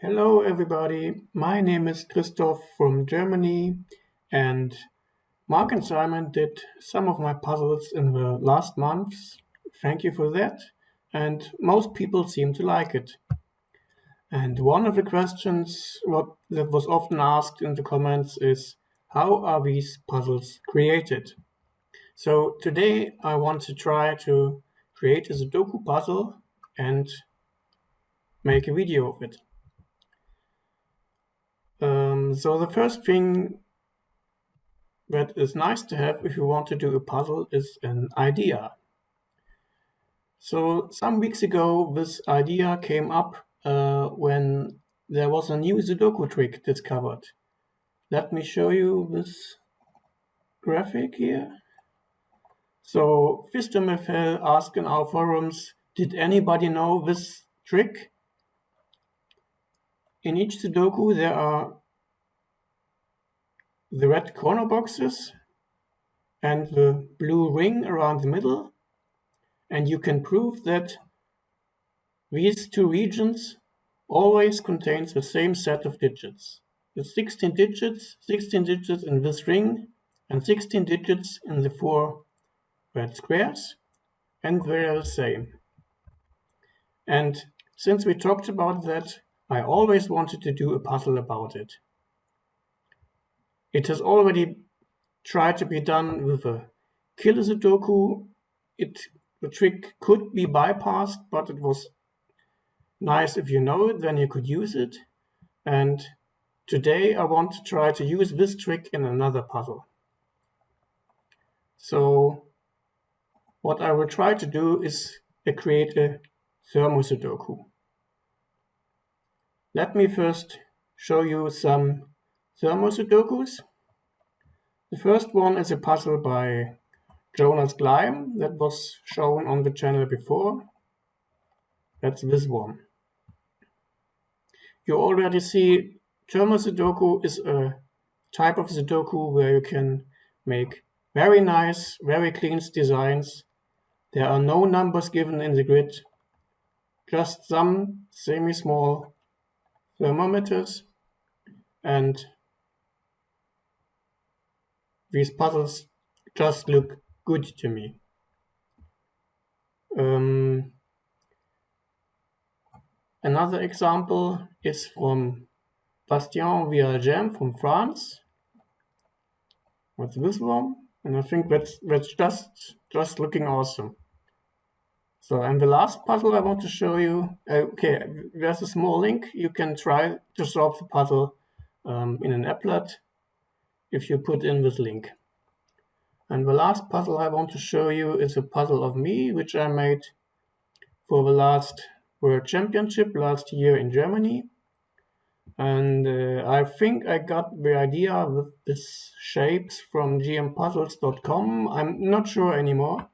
Hello everybody, my name is Christoph from Germany, and Mark and Simon did some of my puzzles in the last months. Thank you for that, and most people seem to like it. And one of the questions that was often asked in the comments is, how are these puzzles created? So today I want to try to create a Sudoku puzzle and make a video of it. So the first thing that is nice to have if you want to do a puzzle is an idea. So some weeks ago, this idea came up when there was a new Sudoku trick discovered. Let me show you this graphic here. So FistumFL asked in our forums, did anybody know this trick? In each Sudoku there are the red corner boxes and the blue ring around the middle, and you can prove that these two regions always contains the same set of digits. It's 16 digits in this ring and 16 digits in the four red squares, and they're the same. And since we talked about that, I always wanted to do a puzzle about it. It has already tried to be done with a killer Sudoku. The trick could be bypassed, but it was nice if you know it, then you could use it. And today I want to try to use this trick in another puzzle. So what I will try to do is create a Thermo Sudoku. Let me first show you some Thermo Sudokus. The first one is a puzzle by acclaim that was shown on the channel before. That's this one. You already see Thermo Sudoku is a type of Sudoku where you can make very nice, very clean designs. There are no numbers given in the grid, just some semi-small thermometers, and these puzzles just look good to me. Another example is from Bastien Vialgem from France. What's this one? And I think that's just looking awesome. So, and the last puzzle I want to show you, okay, there's a small link. You can try to solve the puzzle in an applet if you put in this link. And the last puzzle I want to show you is a puzzle of me, which I made for the last World Championship last year in Germany. And I think I got the idea with these shapes from gmpuzzles.com. I'm not sure anymore.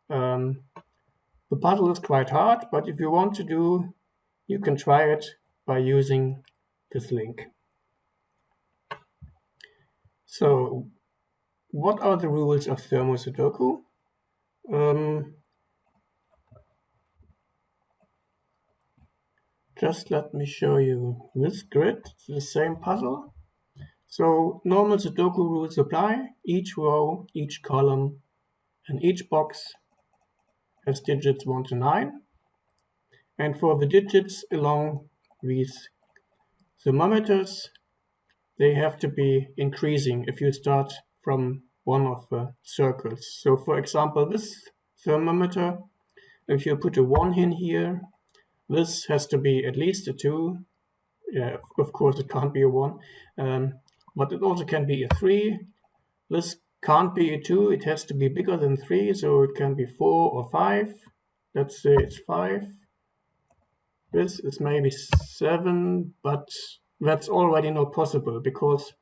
The puzzle is quite hard, but if you want to do, you can try it by using this link. So, what are the rules of Thermo Sudoku? Just let me show you this grid, the same puzzle. So normal Sudoku rules apply. Each row, each column, and each box has digits 1 to 9. And for the digits along these thermometers, they have to be increasing if you start from one of the circles. So for example, this thermometer, if you put a 1 in here, this has to be at least a 2. Yeah, of course it can't be a 1, but it also can be a 3. This can't be a 2, it has to be bigger than 3, so it can be 4 or 5. Let's say it's 5. This is maybe 7, but that's already not possible because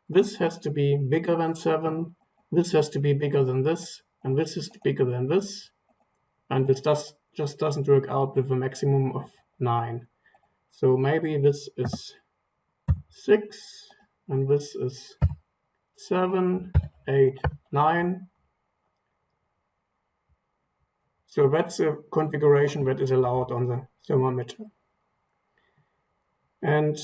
this has to be bigger than 7, this has to be bigger than this, and this is bigger than this, and this just doesn't work out with a maximum of 9. So maybe this is 6, and this is 7, 8, 9. So that's a configuration that is allowed on the thermometer. And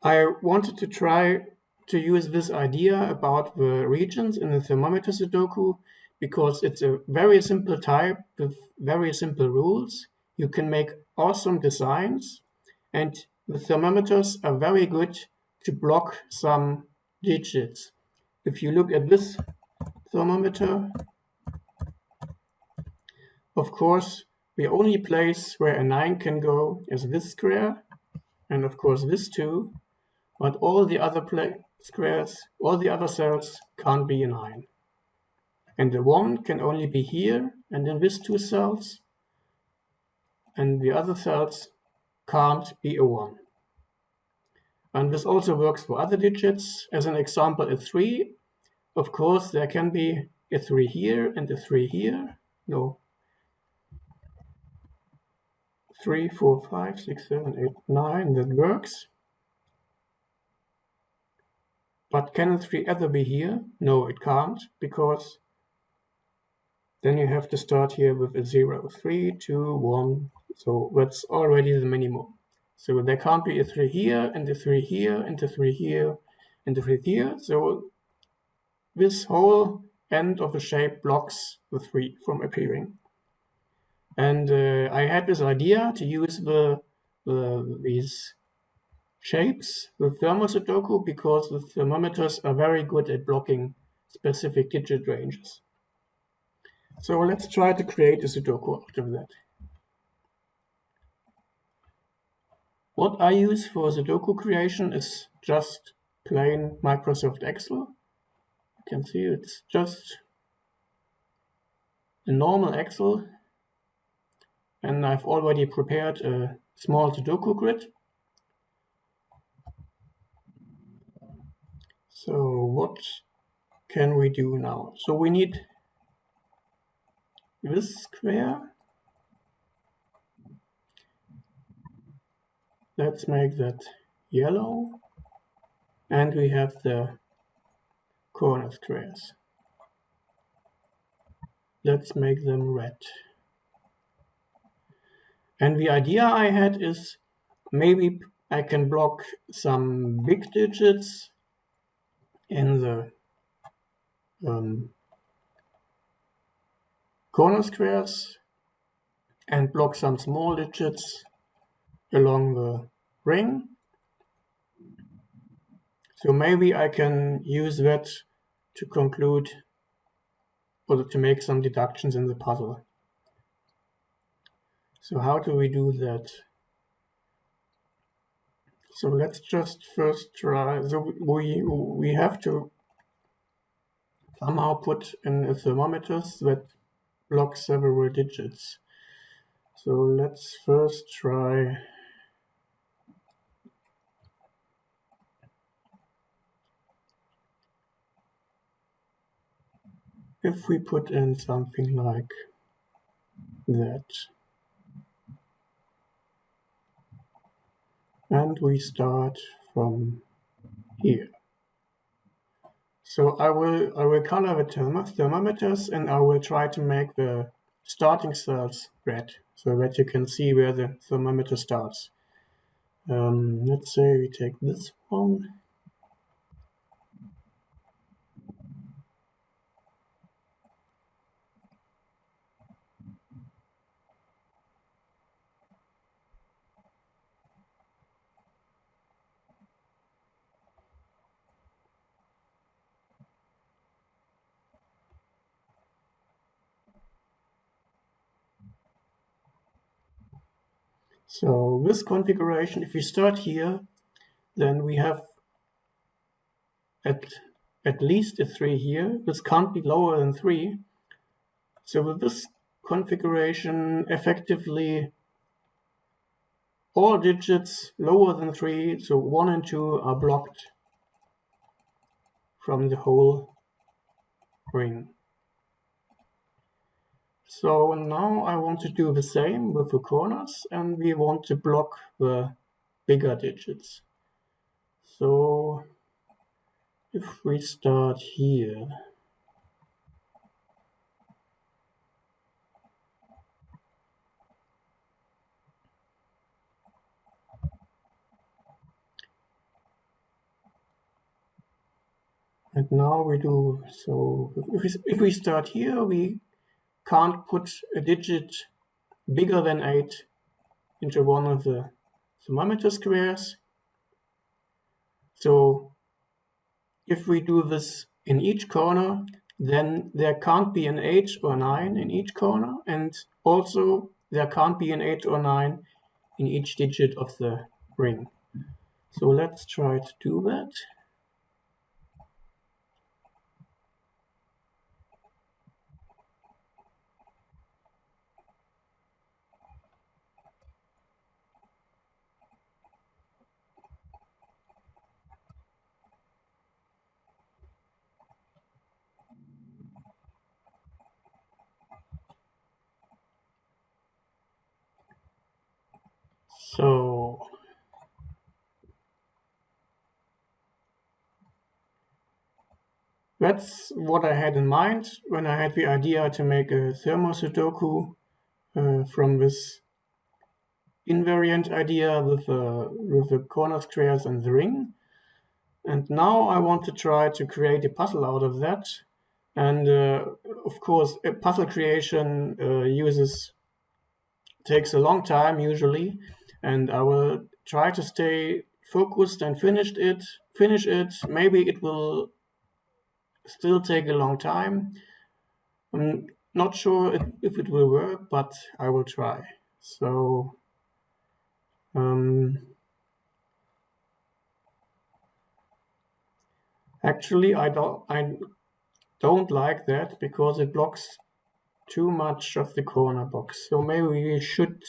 I wanted to try to use this idea about the regions in the thermometer Sudoku because it's a very simple type with very simple rules. You can make awesome designs, and the thermometers are very good to block some digits. If you look at this thermometer, of course, the only place where a 9 can go is this square, and of course this too. But all the other squares, all the other cells can't be a 9. And the 1 can only be here and in these two cells, and the other cells can't be a 1. And this also works for other digits. As an example, a 3. Of course, there can be a 3 here and a 3 here. No. 3, 4, 5, 6, 7, 8, 9, that works. But can a 3 ever be here? No, it can't, because then you have to start here with a 0. 3, 2, 1. So that's already the minimum. So there can't be a 3 here, and a 3 here, and a 3 here, and a 3 here. So this whole end of the shape blocks the 3 from appearing. And I had this idea to use these shapes with Thermo Sudoku because the thermometers are very good at blocking specific digit ranges. So let's try to create a Sudoku out of that. What I use for Sudoku creation is just plain Microsoft Excel. You can see it's just a normal Excel, and I've already prepared a small Sudoku grid. So what can we do now? So we need this square. Let's make that yellow. And we have the corner squares. Let's make them red. And the idea I had is maybe I can block some big digits in the corner squares and block some small digits along the ring. So maybe I can use that to conclude or to make some deductions in the puzzle. So how do we do that? So let's just first try. So we have to somehow put in a thermometers that block several digits. So let's first try if we put in something like that. And we start from here. So I will color the thermometers, and I will try to make the starting cells red so that you can see where the thermometer starts. Let's say we take this one. So this configuration, if we start here, then we have at least a 3 here. This can't be lower than 3. So with this configuration, effectively all digits lower than 3, so 1 and 2, are blocked from the whole ring. So now I want to do the same with the corners, and we want to block the bigger digits. So if we start here, And now we do, so if we start here, we can't put a digit bigger than 8 into one of the thermometer squares. So if we do this in each corner, then there can't be an 8 or 9 in each corner, and also there can't be an 8 or 9 in each digit of the ring. So let's try to do that. So that's what I had in mind when I had the idea to make a Thermo Sudoku from this invariant idea with the corner squares and the ring. And now I want to try to create a puzzle out of that. And of course, a puzzle creation takes a long time usually, and I will try to stay focused and finish it. Maybe it will still take a long time. I'm not sure if it will work, but I will try. So actually, I don't like that because it blocks too much of the corner box. So maybe we should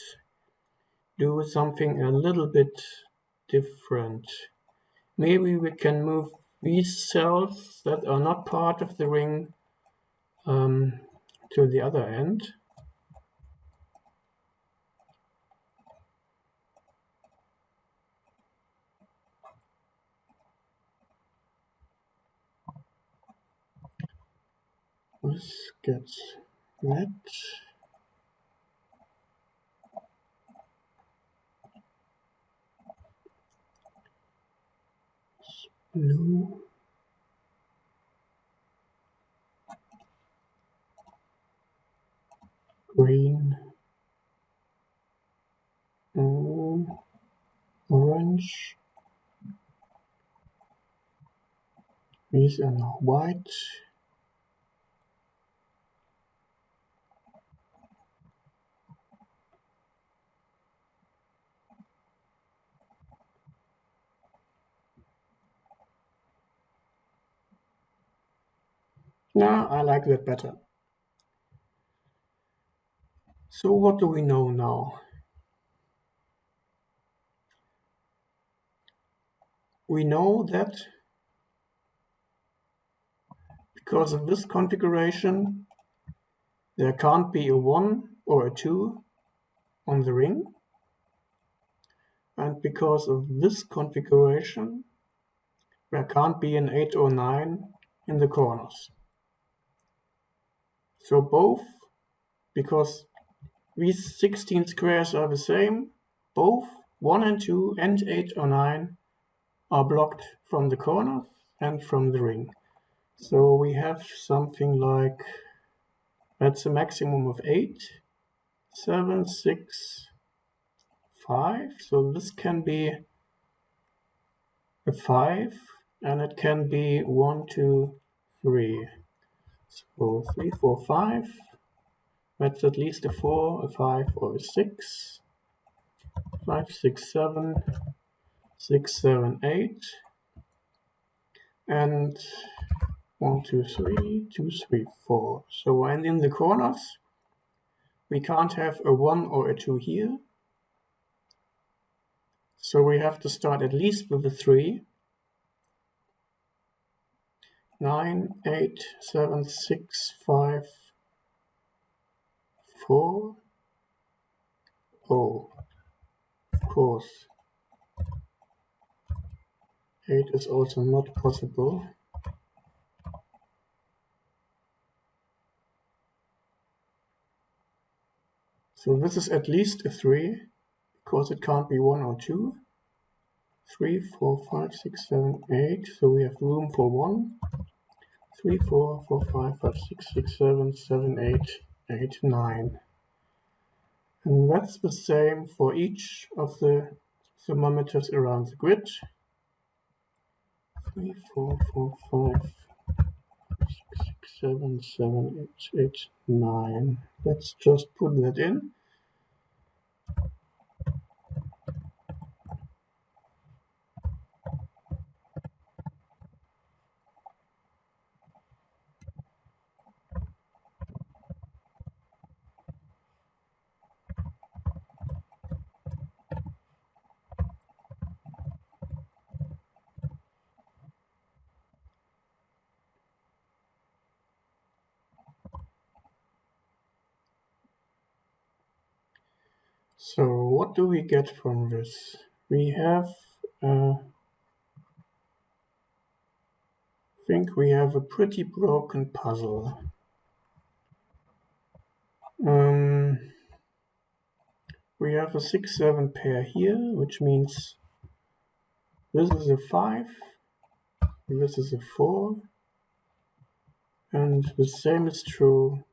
do something a little bit different. Maybe we can move these cells that are not part of the ring to the other end. Let's get that. Blue. Green. Orange. These are now white. Now I like that better. So what do we know now? We know that because of this configuration, there can't be a 1 or a 2 on the ring. And because of this configuration, there can't be an 8 or 9 in the corners. So both, because these 16 squares are the same, both 1 and 2 and 8 or 9 are blocked from the corners and from the ring. So we have something like, that's a maximum of 8, 7, 6, 5. So this can be a 5, and it can be 1, 2, 3. So 3, 4, 5. That's at least a 4, a 5, or a 6. 5, 6, 7, 6, 7, 8. And 1, 2, 3, 2, 3, 4. So, and in the corners, we can't have a 1 or a 2 here. So we have to start at least with a 3. 9, 8, 7, 6, 5, 4. Oh, of course. 8 is also not possible. So this is at least a 3, because it can't be 1 or 2. 3, 4, 5, 6, 7, 8. So we have room for 1. 3, 4, 4, 5, 5, 6, 6, 7, 7, 8, 8, 9. And that's the same for each of the thermometers around the grid. 3, 4, 4, 5, 6, 6, 7, 7, 8, 8, 9. Let's just put that in. So what do we get from this? We have, I think we have a pretty broken puzzle. We have a 6, 7 pair here, which means this is a 5, this is a 4, and the same is true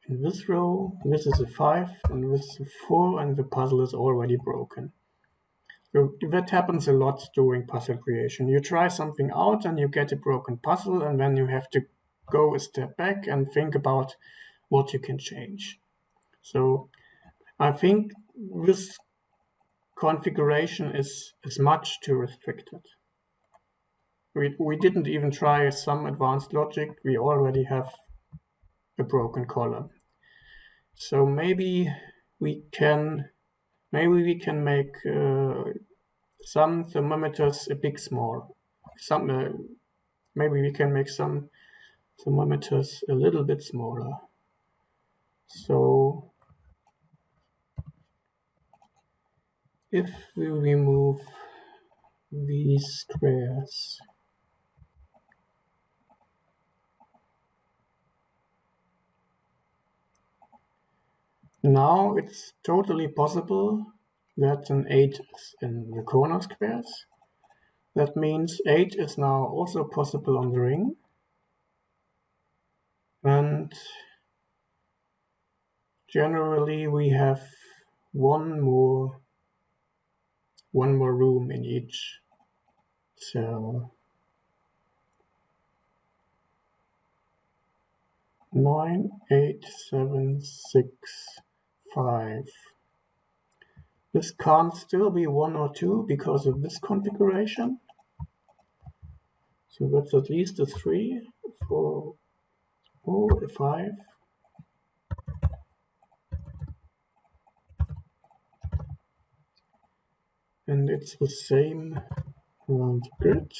in this row. This is a 5, and this is a 4, and the puzzle is already broken. So that happens a lot during puzzle creation. You try something out and you get a broken puzzle, and then you have to go a step back and think about what you can change. So I think this configuration is much too restricted. We didn't even try some advanced logic. We already have a broken column. So maybe we can make some thermometers a bit small. Maybe we can make some thermometers a little bit smaller. So if we remove these squares, now it's totally possible that an 8 is in the corner squares. That means 8 is now also possible on the ring. And generally we have one more room in each cell. 9, 8, 7, 6, 5. This can't still be 1 or 2 because of this configuration. So that's at least a 3, 4, a 5. And it's the same around the grid.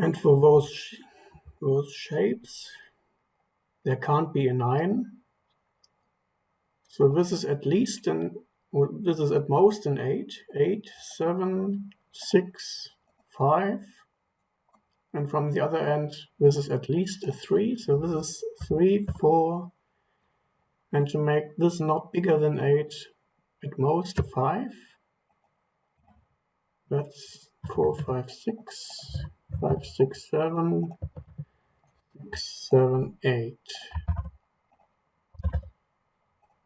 And for those shapes, there can't be a 9. So this is at least this is at most an 8. 8, 7, 6, 5. And from the other end, this is at least a 3. So this is 3, 4. And to make this not bigger than 8, at most a 5. That's 4, 5, 6, 5, 6, 7, 6, 7, 8.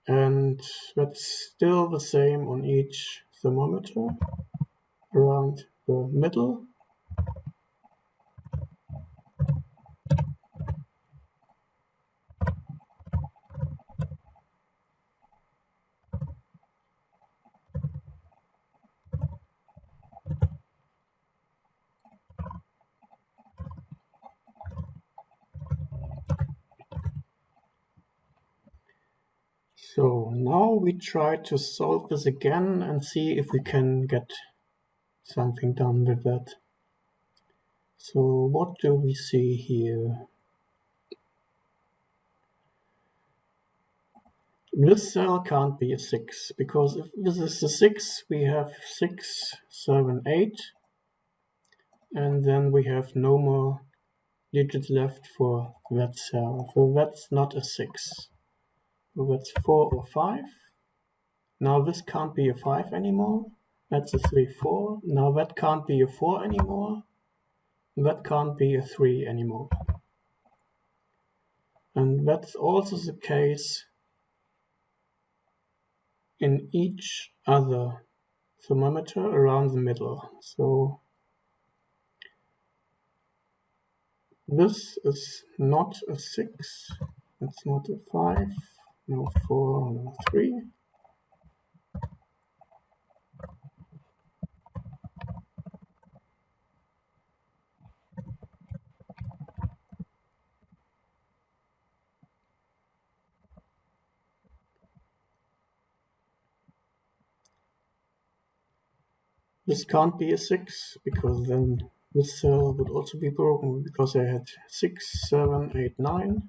And that's still the same on each thermometer around the middle. So now we try to solve this again and see if we can get something done with that. So what do we see here? This cell can't be a 6, because if this is a 6, we have 6, 7, 8, and then we have no more digits left for that cell. So that's not a 6. So that's 4 or 5. Now this can't be a 5 anymore. That's a 3, 4. Now that can't be a 4 anymore. That can't be a 3 anymore. And that's also the case in each other thermometer around the middle. So this is not a 6, it's not a 5, no 4, no 3. This can't be a 6, because then this cell would also be broken, because I had 6, 7, 8, 9.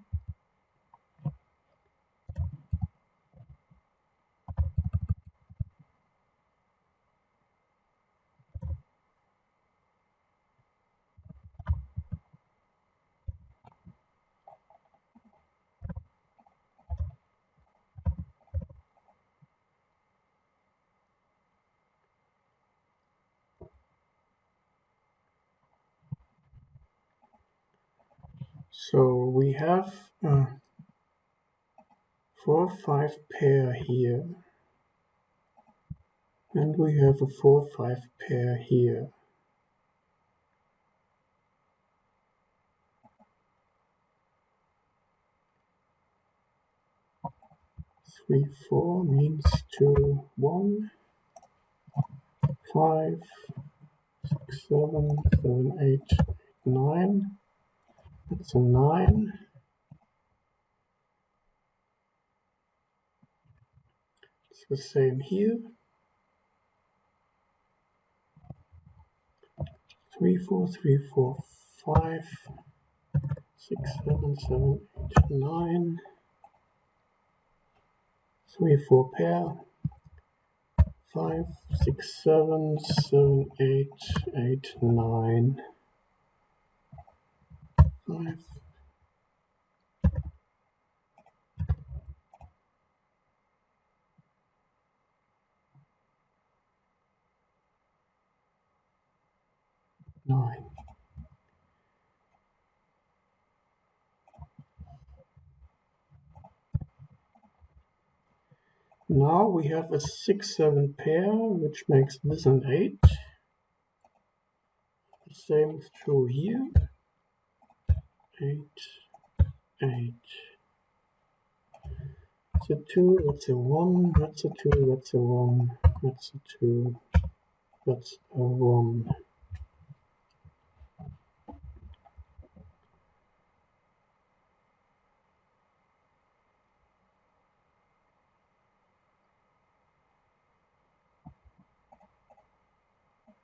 So we have a 4, 5 pair here, and we have a 4, 5 pair here. 3, 4 means 2, 1, 5, 6, 7, 7, 8, 9. That's a 9. It's the same here. 3, 4, 3, 4, 5, 6, 7, 7, 8, 9. 3, 4 pair. 5, 6, 7, 7, 8, 8, 9. 5. Nine. Now we have a 6, 7 pair, which makes this an 8. The same is true here. 8, 8. That's a 2, that's a 1, that's a 2, that's a 1, that's a 2, that's a 1.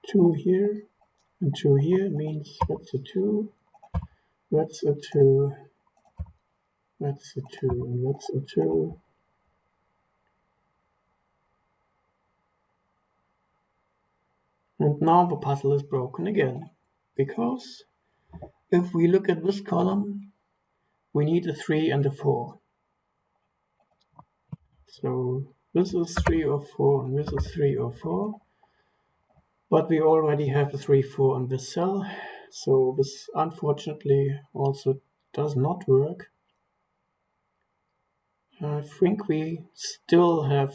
Two here and 2 here means that's a 2, that's a 2, that's a 2, and that's a 2. And now the puzzle is broken again, because if we look at this column, we need a 3 and a 4. So this is 3 or 4, and this is 3 or 4. But we already have a 3, 4 on this cell, so this unfortunately also does not work. I think we still have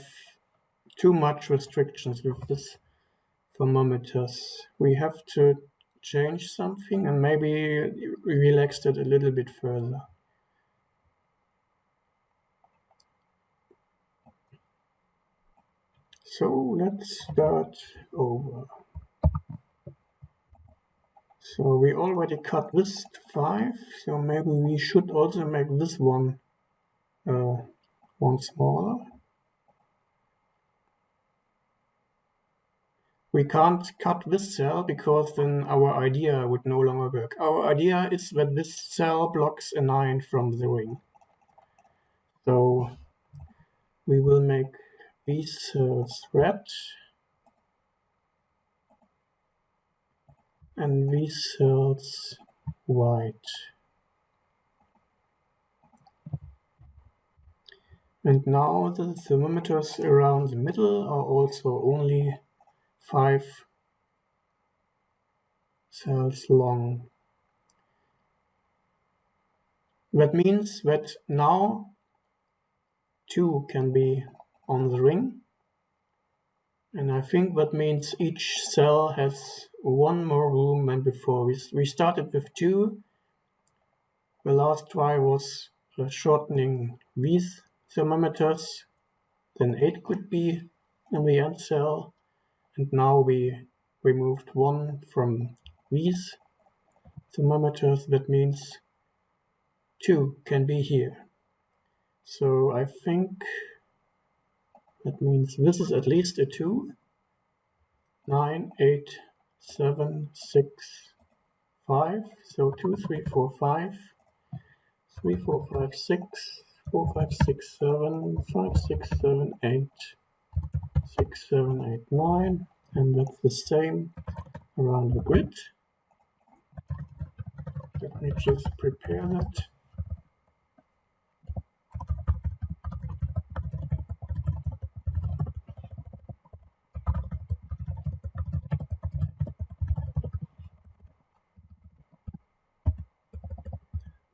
too much restrictions with this thermometers. We have to change something and maybe relax it a little bit further. So let's start over. So we already cut this to 5, so maybe we should also make this one smaller. We can't cut this cell because then our idea would no longer work. Our idea is that this cell blocks a 9 from the ring. So we will make these cells red and these cells white. And now the thermometers around the middle are also only 5 cells long. That means that now 2 can be on the ring. And I think that means each cell has one more room than before. We started with 2. The last try was shortening these thermometers. Then 8 could be in the end cell. And now we removed 1 from these thermometers. That means 2 can be here. So I think that means this is at least a 2. 9, 8, 7, 6, 5. So 2, 3, 4, 5. 3, 4, 5, 6. 4, 5, 6, 7. 5, 6, 7, 8. 6, 7, 8, 9. And that's the same around the grid. Let me just prepare that.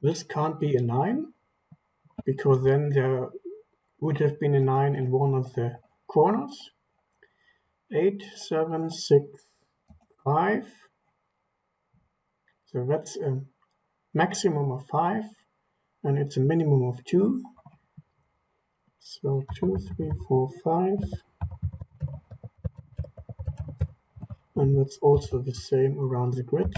This can't be a 9, because then there would have been a 9 in one of the corners. 8, 7, 6, 5. So that's a maximum of 5, and it's a minimum of 2. So 2, 3, 4, 5. And that's also the same around the grid.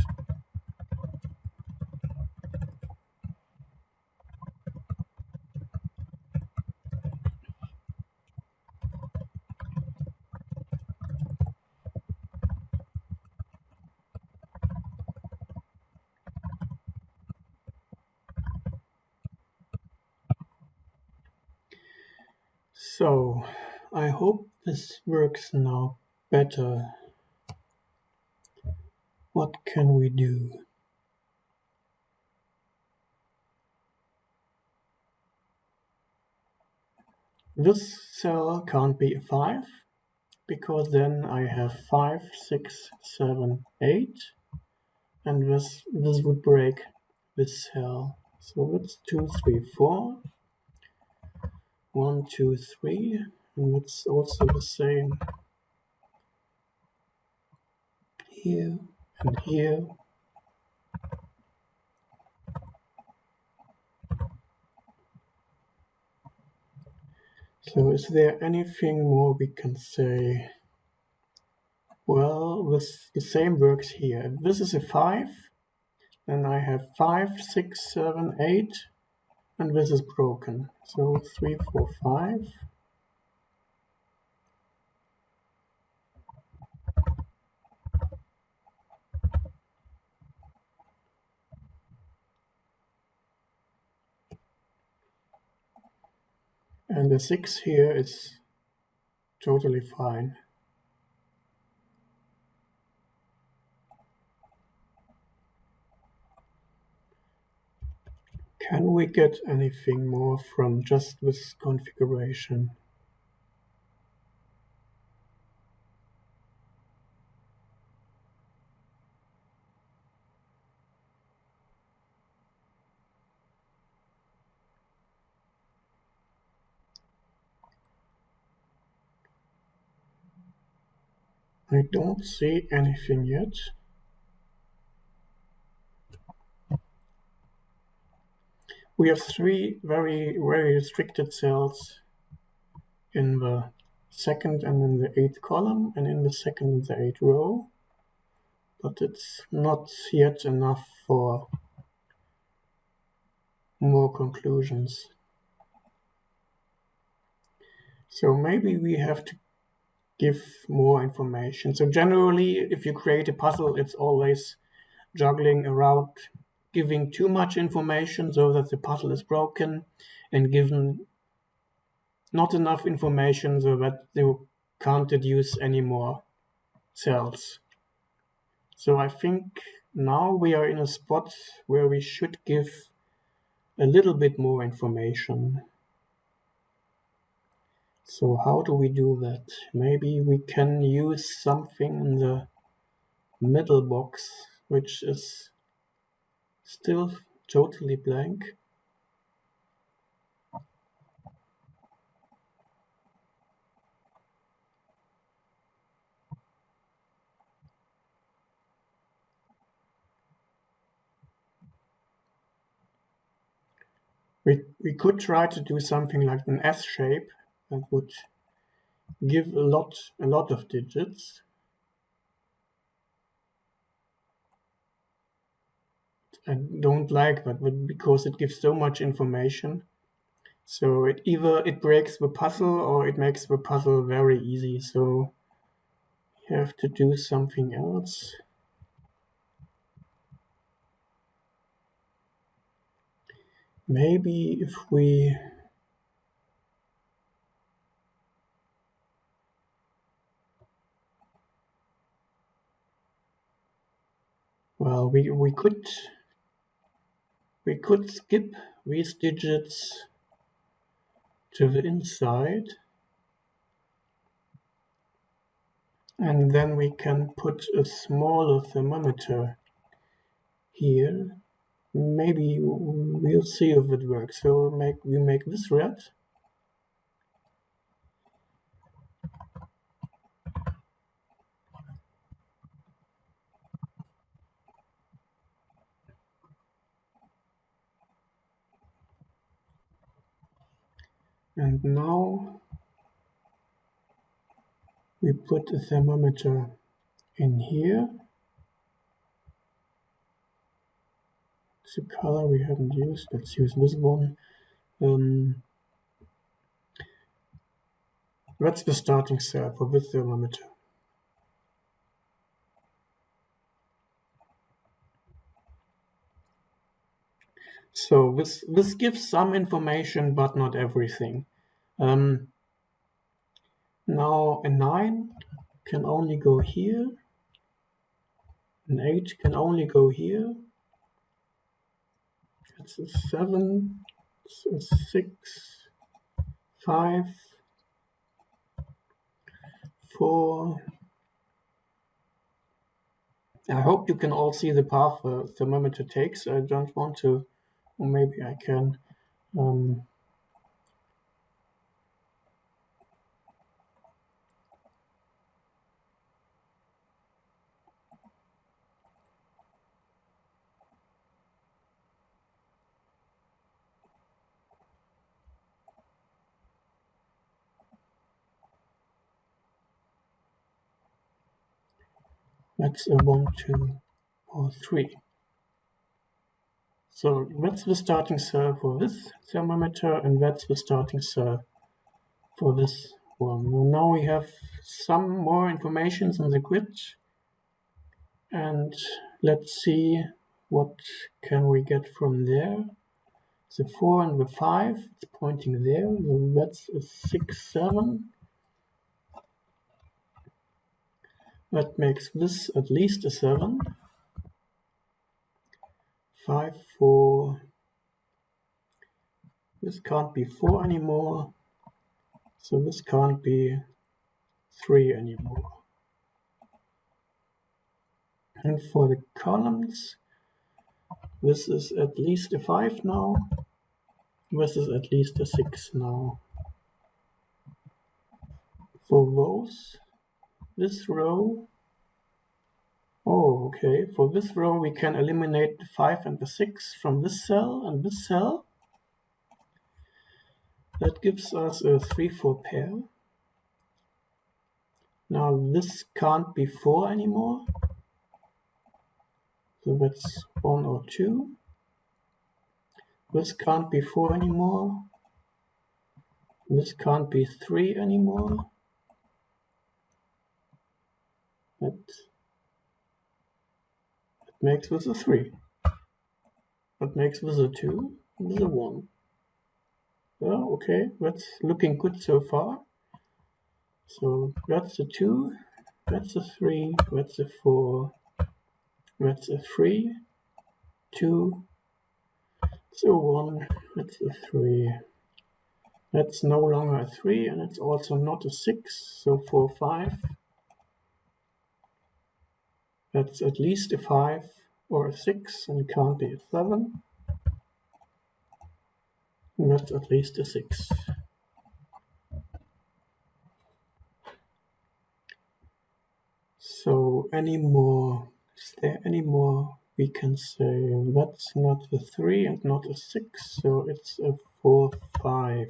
So I hope this works now better. What can we do? This cell can't be a 5, because then I have 5, 6, 7, 8, and this would break this cell. So it's 2, 3, 4. 1, 2, 3, and it's also the same here and here. So is there anything more we can say? Well, the same works here. If this is a 5, then I have 5, 6, 7, 8, and this is broken. So 3, 4, 5. And the 6 here is totally fine. Can we get anything more from just this configuration? I don't see anything yet. We have 3 very restricted cells in the 2nd and in the 8th column, and in the 2nd and the 8th row, but it's not yet enough for more conclusions. So maybe we have to give more information. So generally, if you create a puzzle, it's always juggling around giving too much information so that the puzzle is broken, and giving not enough information so that you can't deduce any more cells. So I think now we are in a spot where we should give a little bit more information. So how do we do that? Maybe we can use something in the middle box, which is still totally blank. We could try to do something like an S shape that would give a lot of digits. I don't like that because it gives so much information. So it breaks the puzzle or it makes the puzzle very easy. So you have to do something else. Maybe if we we could skip these digits to the inside, and then we can put a smaller thermometer here. Maybe we'll see if it works. So we make this red. And now we put a thermometer in here. It's a color we haven't used. Let's use this one. That's the starting cell for this thermometer. So this gives some information, but not everything. Now a 9 can only go here. An 8 can only go here. It's a 7, it's a 6, 5, 4. I hope you can all see the path the thermometer takes. I don't want to, or maybe I can. That's a 1, 2, or 3. So that's the starting cell for this thermometer, and that's the starting cell for this one. Now we have some more information on the grid, and let's see what can we get from there. The 4 and the 5, it's pointing there, so that's a 6, 7. That makes this at least a 7. 5, 4. This can't be 4 anymore, so this can't be 3 anymore. And for the columns, this is at least a 5 now. This is at least a 6 now. For rows, this row, okay, for this row we can eliminate the 5 and the 6 from this cell and this cell. That gives us a 3, 4 pair. Now this can't be 4 anymore, so that's 1 or 2. This can't be 4 anymore. This can't be 3 anymore. That makes this a 3. That makes this a 2. This a 1. Well, okay, that's looking good so far. So that's a 2, that's a 3, that's a 4, that's a 3, 2, that's a 1, that's a 3. That's no longer a 3, and it's also not a 6, so 4, 5. That's at least a 5 or a 6, and can't be a 7. And that's at least a 6. So any more? Is there any more we can say? That's not a 3 and not a 6, so it's a 4, 5.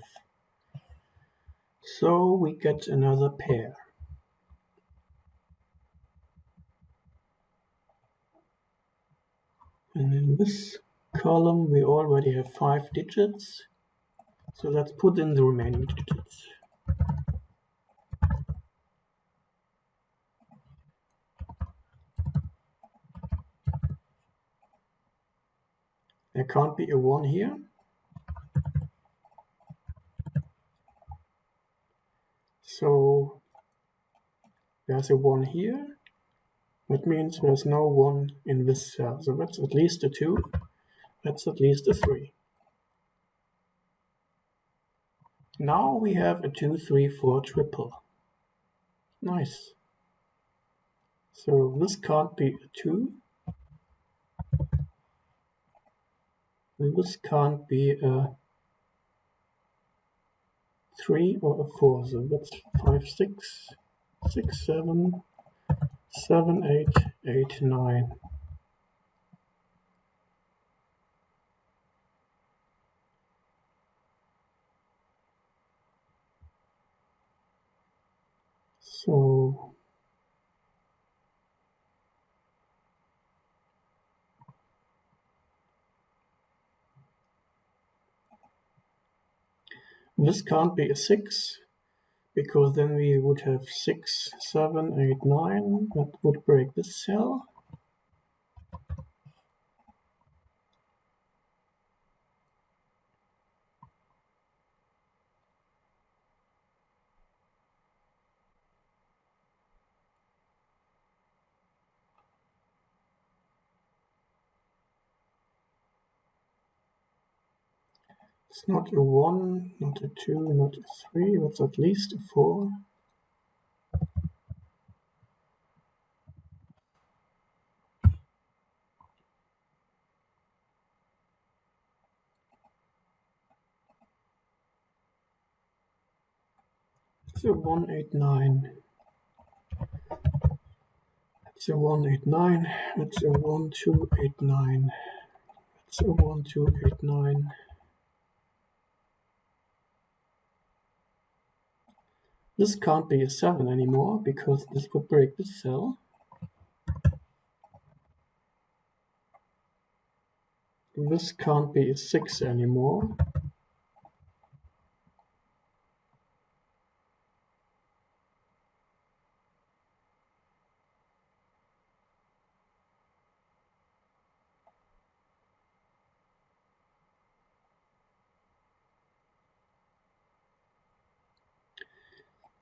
So we get another pair. And in this column we already have 5 digits. So let's put in the remaining digits. There can't be a 1 here. So there's a 1 here. That means there's no 1 in this cell. So that's at least a 2. That's at least a 3. Now we have a 2, 3, 4 triple. Nice. So this can't be a 2. And this can't be a 3 or a 4. So that's 5, 6, 6, 7, 7, 8, 8, 9. So this can't be a 6, because then we would have 6, 7, 8, 9. That would break this cell. It's not a 1, not a 2, not a 3, that's at least a 4. It's a 1, 8, 9. It's a 1, 8, 9. It's a 1, 2, 8, 9. It's a 1, 2, 8, 9. This can't be a 7 anymore, because this would break this cell. This can't be a 6 anymore.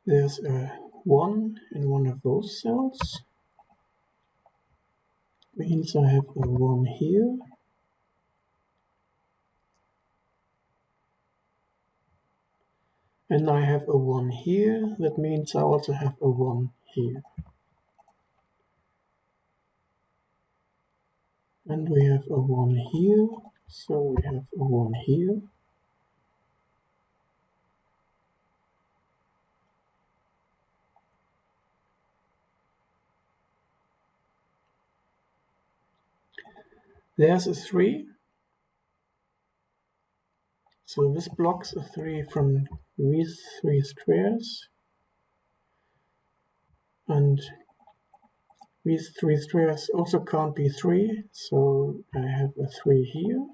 There's a 1 in one of those cells. Means I have a 1 here. And I have a 1 here. That means I also have a 1 here. And we have a 1 here. So we have a 1 here. There's a 3. So this blocks a 3 from these 3 squares. And these 3 squares also can't be 3. So I have a 3 here.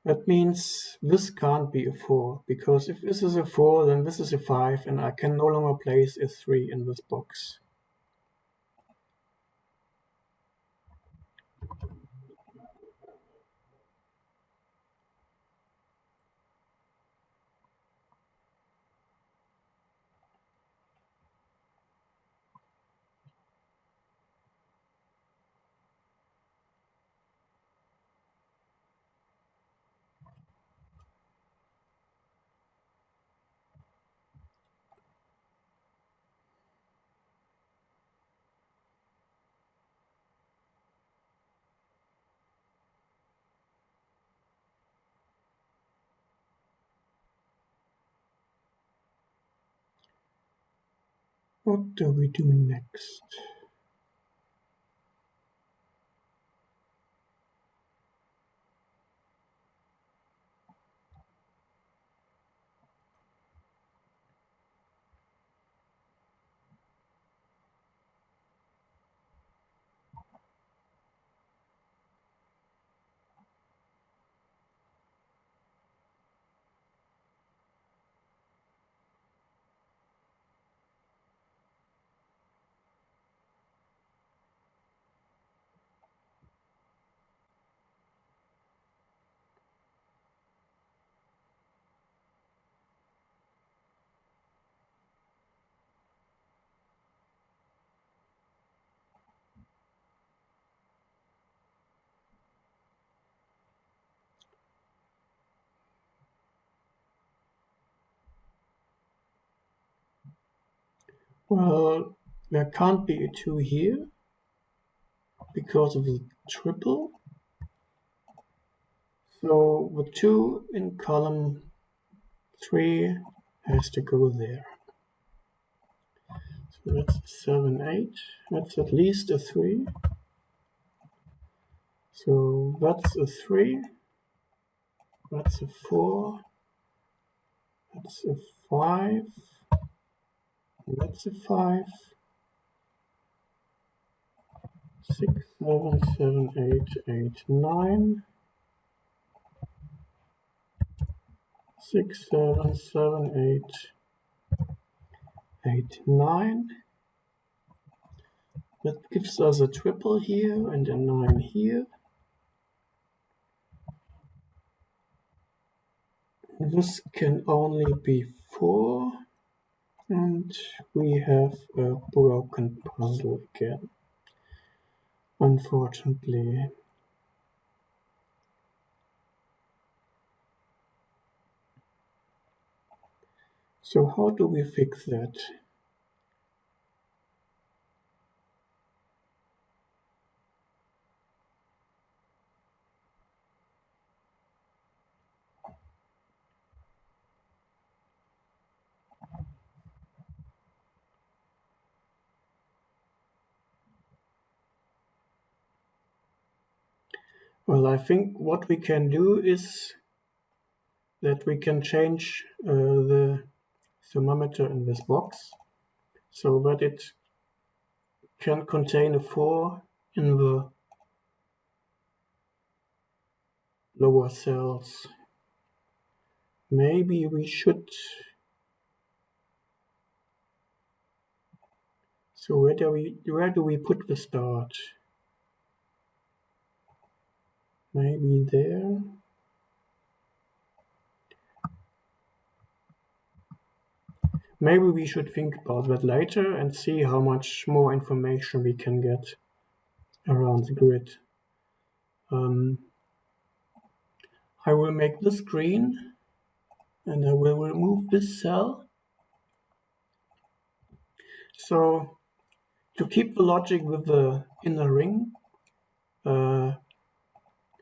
That means this can't be a 4, because if this is a 4, then this is a 5, and I can no longer place a 3 in this box. What do we do next? Well, there can't be a 2 here because of the triple. So the 2 in column 3 has to go there. So that's 7, 8. That's at least a 3. So that's a 3. That's a 4. That's a 5. That's a 5. 6, 7, 7, 8, 8, 9. 6, 7, 7, 8, 8, 9. That gives us a triple here and a 9 here. This can only be 4. And we have a broken puzzle again, unfortunately. So how do we fix that? Well, I think what we can do is that we can change the thermometer in this box so that it can contain a 4 in the lower cells. Maybe we should. So where do we put the start? Maybe there. Maybe we should think about that later and see how much more information we can get around the grid. I will make this green and I will remove this cell. So to keep the logic with the inner ring,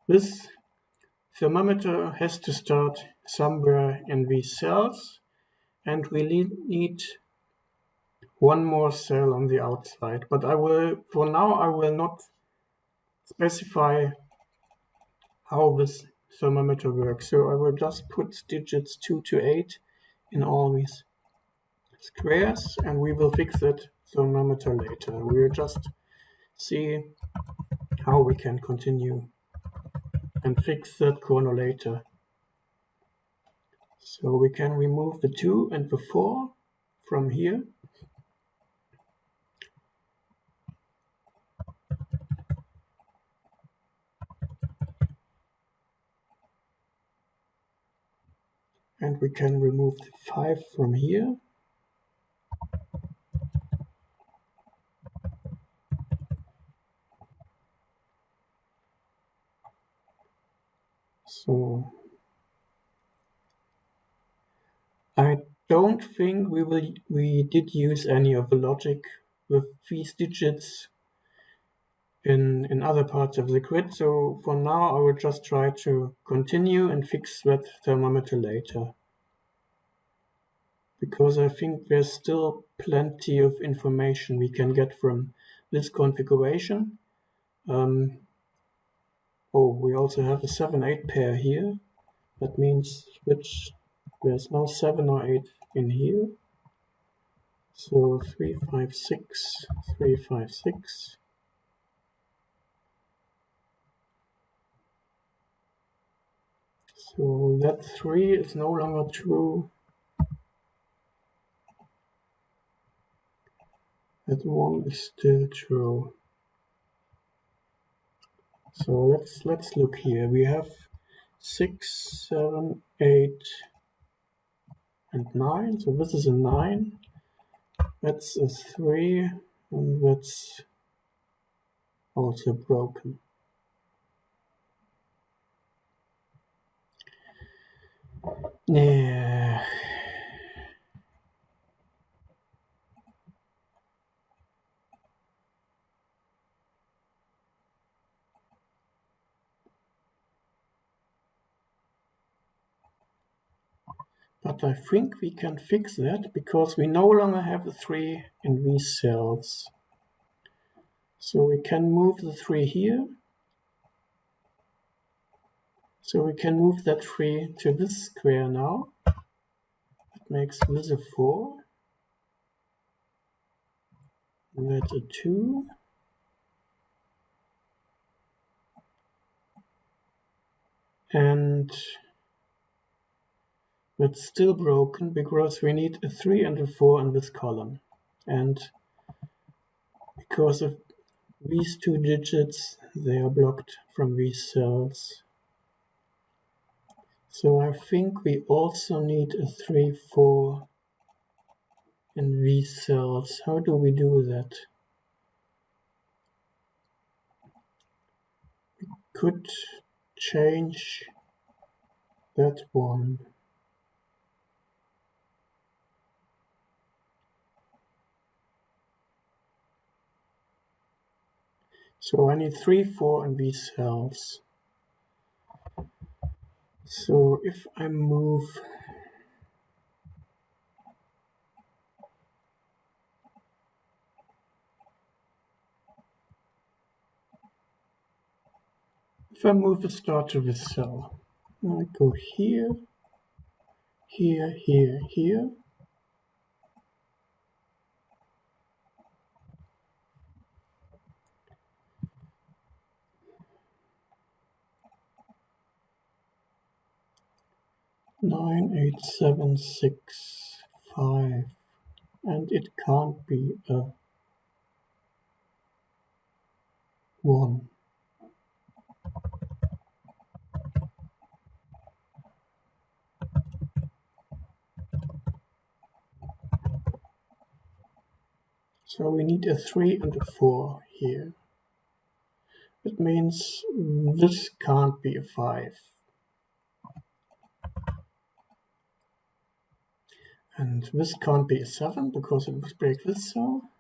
this thermometer has to start somewhere in these cells, and we need one more cell on the outside. But for now, I will not specify how this thermometer works. So I will just put digits 2 to 8 in all these squares, and we will fix that thermometer later. We will just see how we can continue and fix that corner later. So we can remove the 2 and the 4 from here. And we can remove the 5 from here. So I don't think we did use any of the logic with these digits in other parts of the grid. So for now, I will just try to continue and fix that thermometer later. because I think there's still plenty of information we can get from this configuration. Oh, we also have a 7-8 pair here. That means there's no 7 or 8 in here. So 3, 5, 6, 3, 5, 6. So that 3 is no longer true. That 1 is still true. So let's look here. We have 6, 7, 8, and 9. So this is a 9. That's a 3, and that's also broken. Yeah. But I think we can fix that because we no longer have a 3 in these cells. So we can move the 3 here. So we can move that 3 to this square now. That makes this a 4. And that's a 2. And it's still broken because we need a 3 and a 4 in this column. And because of these 2 digits, they are blocked from these cells. So I think we also need a 3, 4 in these cells. How do we do that? We could change that one. So I need 3, 4 in these cells. So if I move the star to this cell, I go here, here, here, here. Nine, 8, 7, 6, 5, and it can't be a 1. So we need a 3 and a 4 here. That means this can't be a 5. And this can't be a 7 because it would break this cell.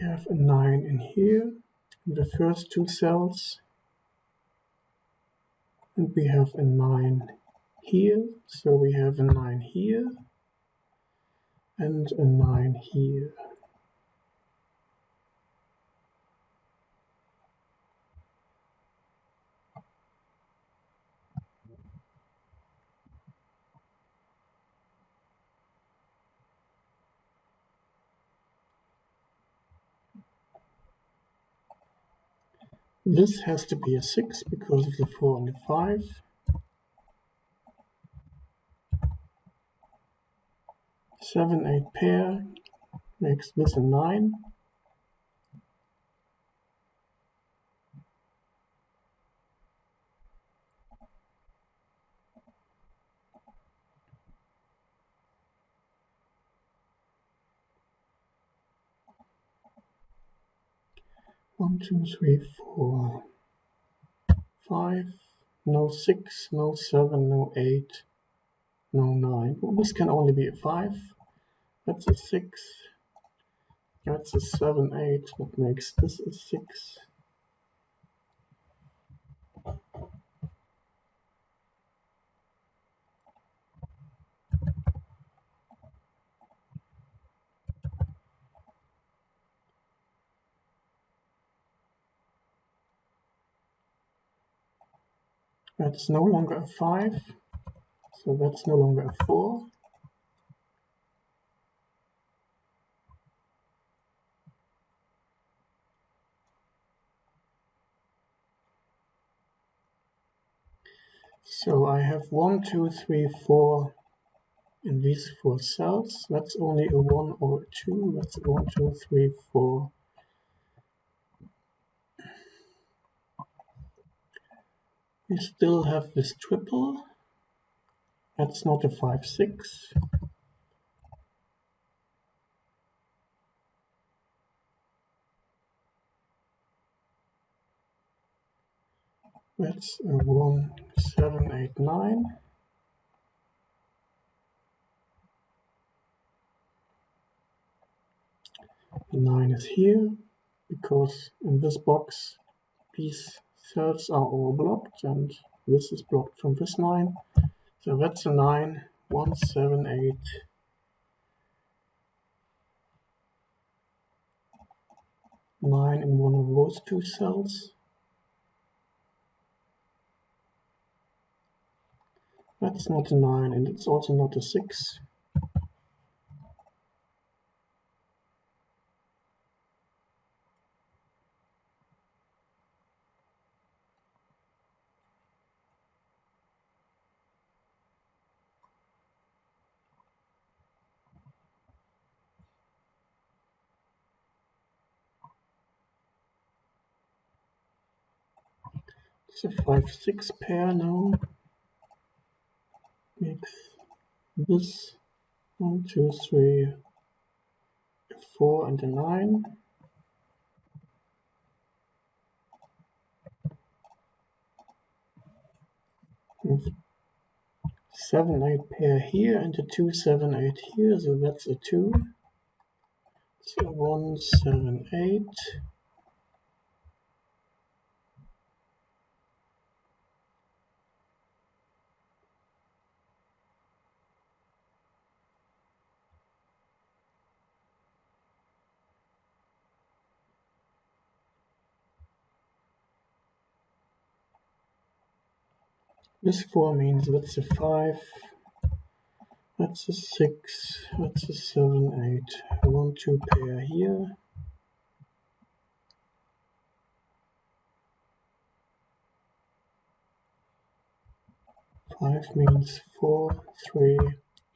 We have a 9 in here, in the first 2 cells. And we have a 9 here, so we have a 9 here, and a 9 here. This has to be a 6 because of the 4 and the 5. 7, 8 pair makes this a 9. 1, 2, 3, 4, 5, no 6, no 7, no 8, no 9. Well, this can only be a 5. That's a 6. That's a 7, 8. That makes this a 6. That's no longer a 5. So that's no longer a 4. So I have 1, 2, 3, 4 in these 4 cells. That's only a 1 or a 2. That's a 1, 2, 3, 4. We still have this triple. That's not a 5, 6. That's a 1, 7, 8, 9. The 9 is here, because in this box these cells are all blocked, and this is blocked from this 9. So that's a 9, 1, 7, 8. 9 in one of those 2 cells. That's not a 9, and it's also not a 6. It's a 5, 6 pair now. Makes this 1, 2, 3, a 4 and a 9. With 7, 8 pair here and a 2, 7, 8 here, so that's a 2. So 1, 7, 8. This 4 means that's a 5. That's a 6. That's a 7, 8. 1, 2 pair here. 5 means 4, 3,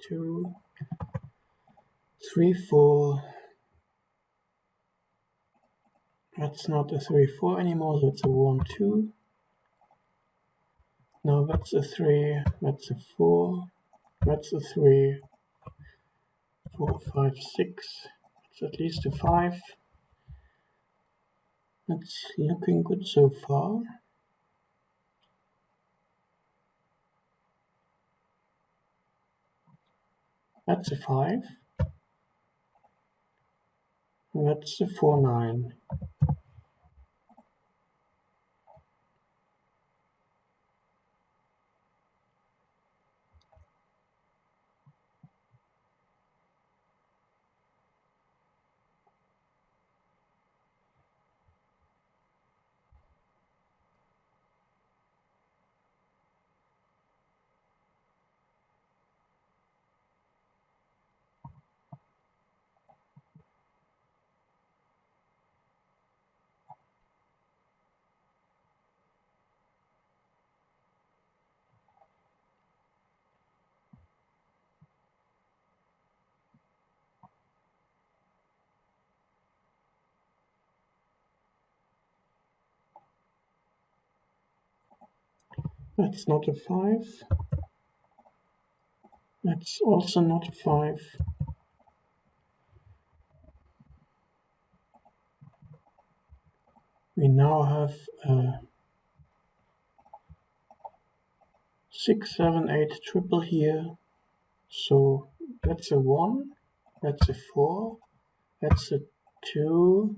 2, 3, 4. That's not a 3, 4 anymore, so it's a 1, 2. Now that's a 3, that's a 4, that's a 3, 4, 5, 6. It's at least a 5. That's looking good so far. That's a 5. That's a 4, 9. That's not a 5. That's also not a 5. We now have 6, 7, 8 triple here. So that's a 1, that's a 4, that's a 2,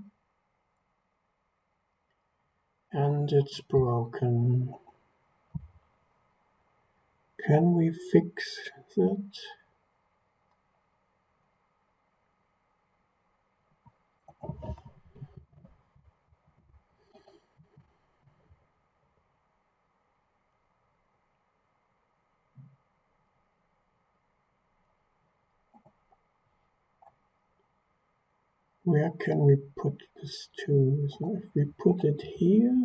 and it's broken. Can we fix that? Where can we put this to? So if we put it here,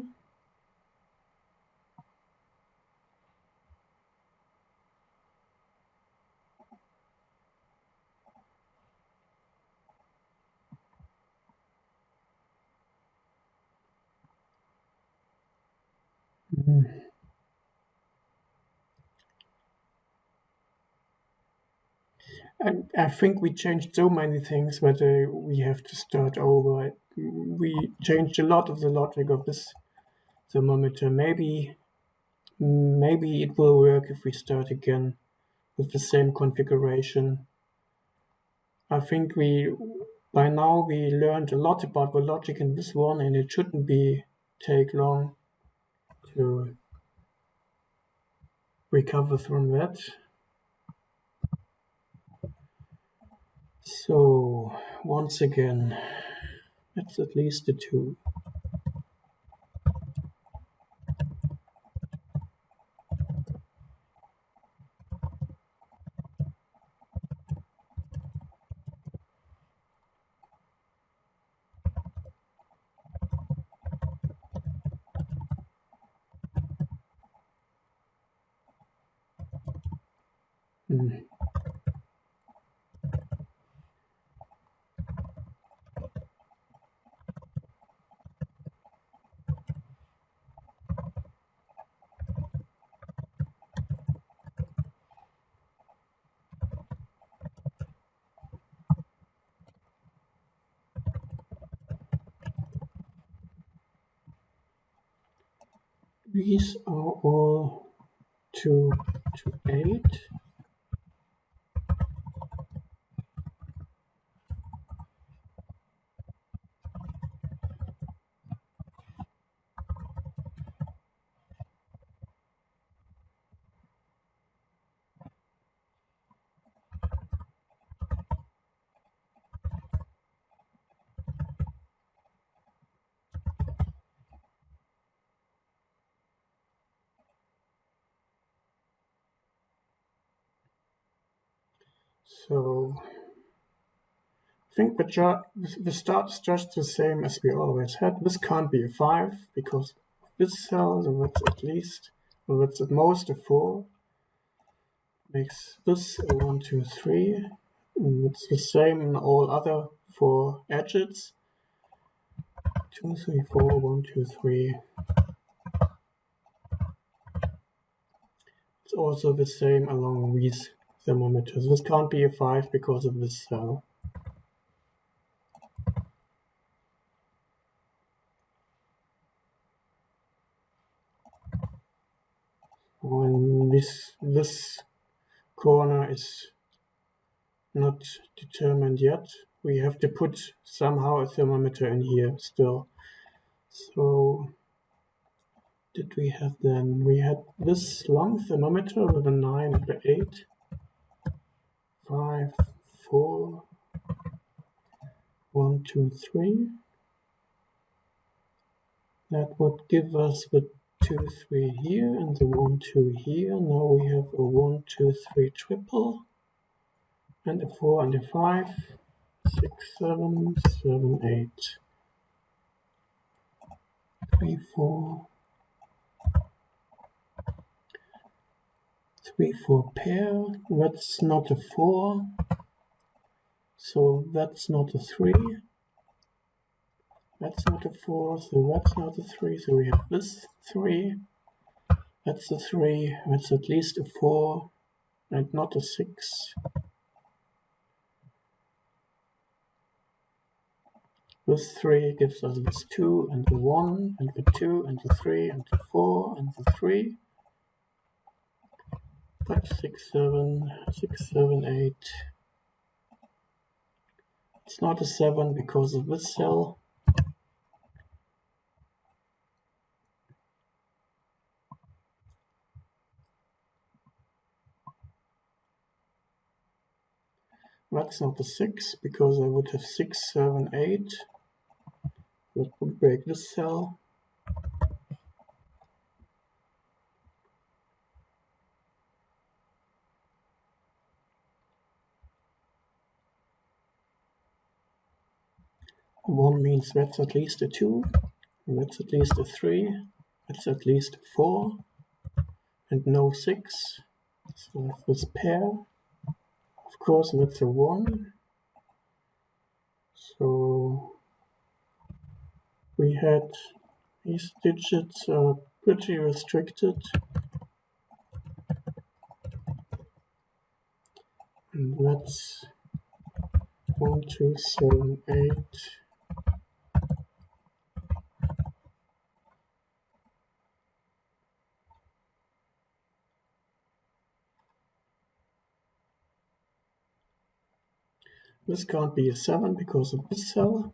and I think we changed so many things that we have to start over. We changed a lot of the logic of this thermometer. Maybe it will work if we start again with the same configuration. I think by now we learned a lot about the logic in this one, and it shouldn't take long to recover from that. So once again, that's at least a 2. These are all 2 to 8. So I think the start is just the same as we always had. This can't be a 5 because of this cell, so that's at least, well, that's at most a 4. Makes this a 1, 2, 3. And it's the same in all other 4 edges. 2, 3, 4, 1, 2, 3. It's also the same along these thermometers. This can't be a 5 because of this cell. And this corner is not determined yet. We have to put somehow a thermometer in here still. So did we have then? We had this long thermometer with a 9 and the 8. 5, 4, 1, 2, 3. That would give us the 2, 3 here and the 1, 2 here. Now we have a 1, 2, 3 triple and a 4 and a 5. 6, 7, 7, 8. 3, 4. 3, 4 pair. That's not a 4. So that's not a 3. That's not a 4. So that's not a 3. So we have this 3. That's a 3. That's at least a 4. And not a 6. This 3 gives us this 2 and the 1 and the 2 and the 3 and the 4 and the 3. 5, 6, 7, 6, 7, 8. It's not a 7 because of this cell. That's not a 6 because I would have 6, 7, 8. That would break this cell. One means that's at least a 2, that's at least a 3, that's at least a 4, and no 6. So I have this pair. Of course, that's a 1. So we had these digits are pretty restricted. And that's 1, 2, 7, 8. This can't be a 7 because of this cell.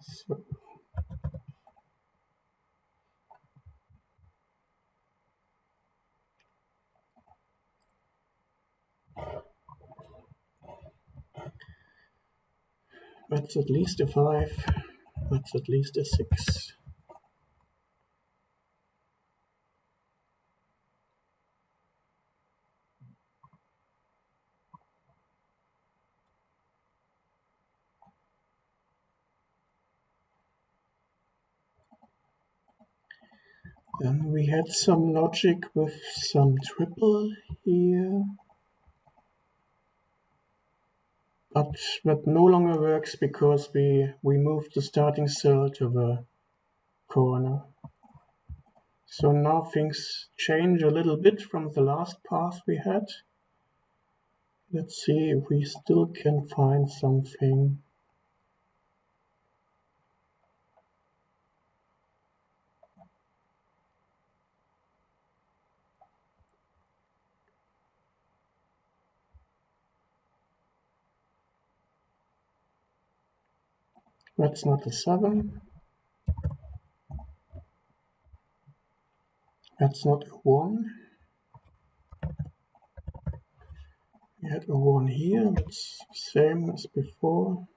So that's at least a 5. That's at least a 6. Then we had some logic with some triple here. But that no longer works because we moved the starting cell to the corner. So now things change a little bit from the last path we had. Let's see if we still can find something. That's not a 7. That's not a 1. We had a 1 here, that's the same as before.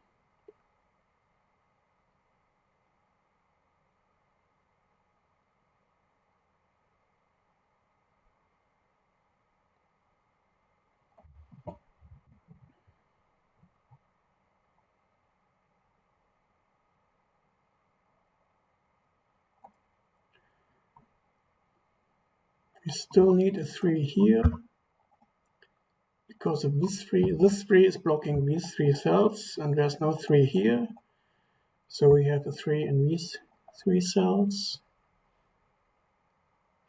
We still need a 3 here. Because of this 3 is blocking these 3 cells, and there's no 3 here. So we have a 3 in these 3 cells.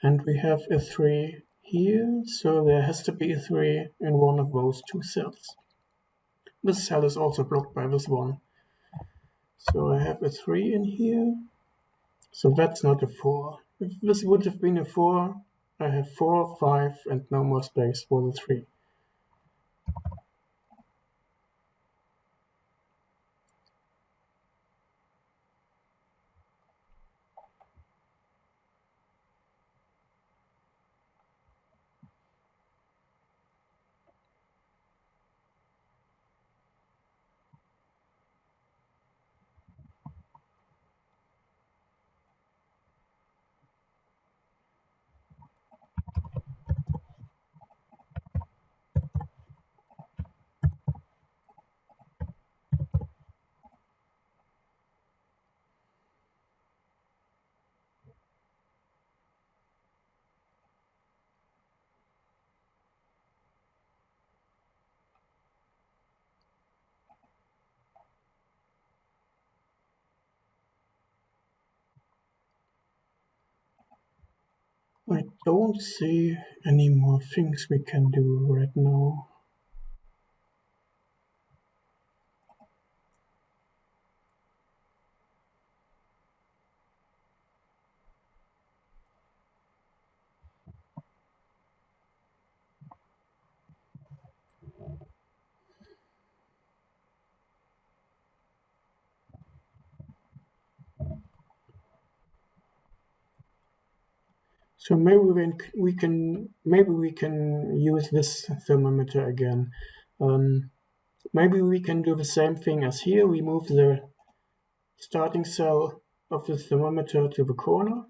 And we have a 3 here, so there has to be a 3 in one of those 2 cells. This cell is also blocked by this one. So I have a 3 in here. So that's not a 4. If this would have been a 4, I have 4, 5, and no more space for the 3. I don't see any more things we can do right now. So maybe we can use this thermometer again. Maybe we can do the same thing as here. We move the starting cell of the thermometer to the corner.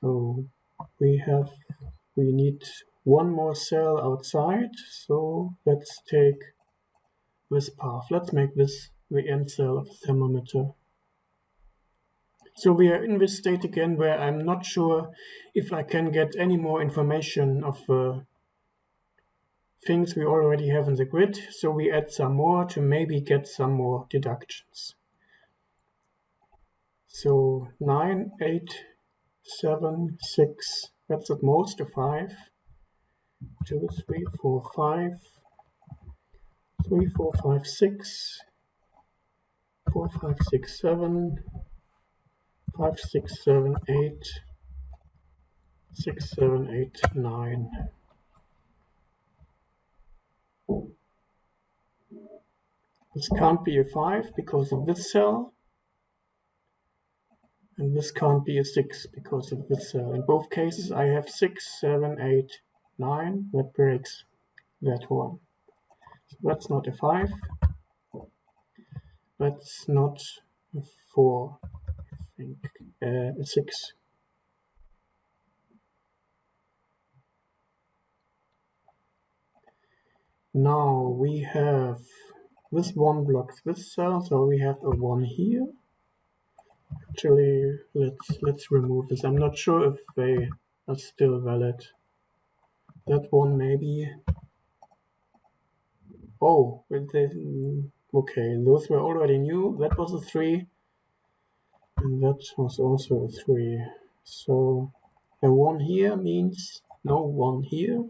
So we need one more cell outside. So let's take this path. Let's make this the end cell of the thermometer. So we are in this state again where I'm not sure if I can get any more information of things we already have in the grid. So we add some more to maybe get some more deductions. So 9, 8, 7, 6, that's at most a 5. 2, 3, 4, 5. 3, 4, 5, 6. 4, 5, 6, 7. 5, 6, 7, 8. 6, 7, 8, 9. This can't be a 5 because of this cell. And this can't be a 6 because of this cell. In both cases, I have 6, 7, 8, 9. That breaks that one. So that's not a 5. That's not a 4, I think. A 6. Now we have this 1 blocks this cell, so we have a 1 here. Actually, let's remove this. I'm not sure if they are still valid. That one maybe. Oh, okay, those were already new. That was a 3, and that was also a 3. So a 1 here means no 1 here,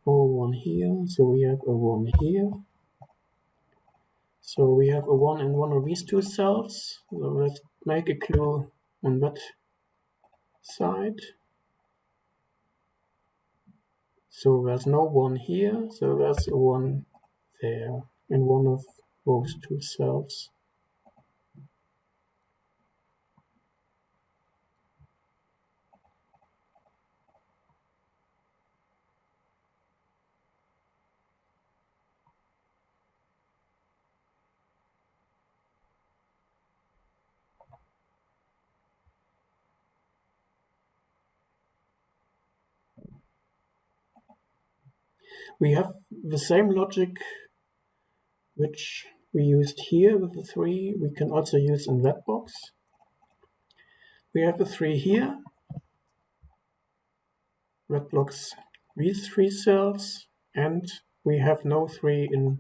or 1 here. So we have a 1 here. So we have a 1 in one of these two cells. So let's make a clue on that side. So there's no 1 here, so there's a 1 there in one of those two cells. We have the same logic which we used here with the 3, we can also use in that box. We have a 3 here. That blocks these 3 cells, and we have no 3 in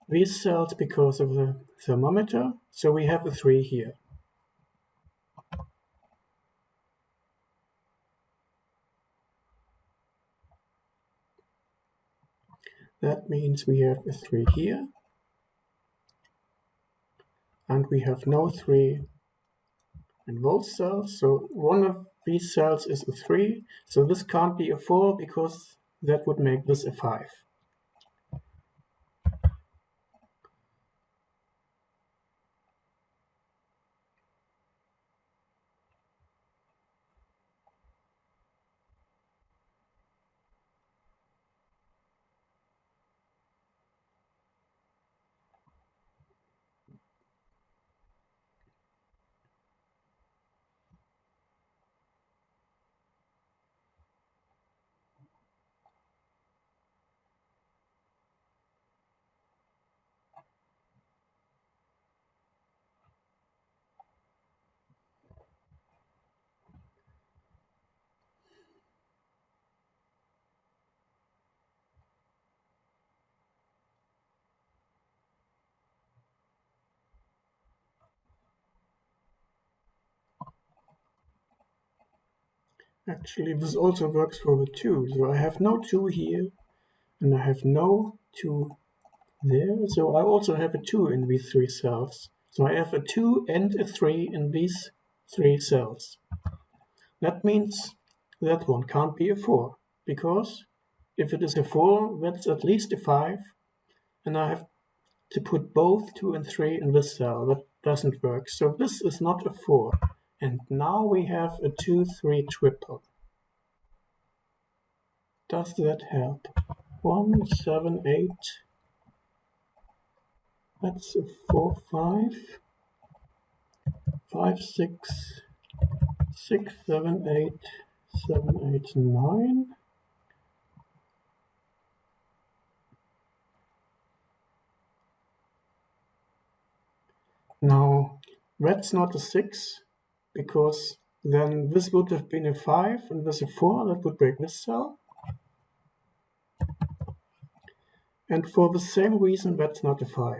these cells because of the thermometer, so we have a 3 here. That means we have a 3 here, and we have no 3 in both cells, so one of these cells is a 3, so this can't be a 4 because that would make this a 5. Actually, this also works for the 2, so I have no 2 here, and I have no 2 there, so I also have a 2 in these 3 cells. So I have a 2 and a 3 in these 3 cells. That means that one can't be a 4, because if it is a 4, that's at least a 5, and I have to put both 2 and 3 in this cell. That doesn't work. So this is not a 4, And now we have a 2-3 triple. Does that help? 1, 7, 8. That's a 4, 5. 5, 6, 6, 7, 8, 7, 8, 9. Now, red's not a 6, because then this would have been a 5, and with a 4, that would break this cell. And for the same reason, red's not a 5.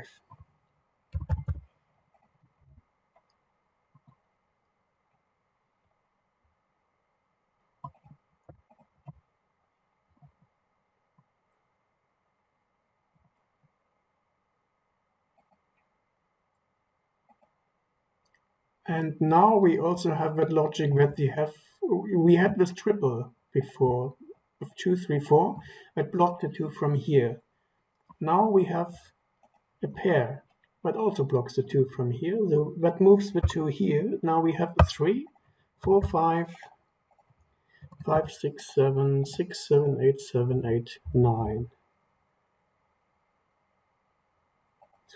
And now we also have that logic that we had this triple before of 2, 3, 4 that blocked the 2 from here. Now we have a pair that also blocks the 2 from here. So that moves the 2 here. Now we have a 3, 4, 5, 5, 6, 7, 6, 7, 8, 7, 8, 9.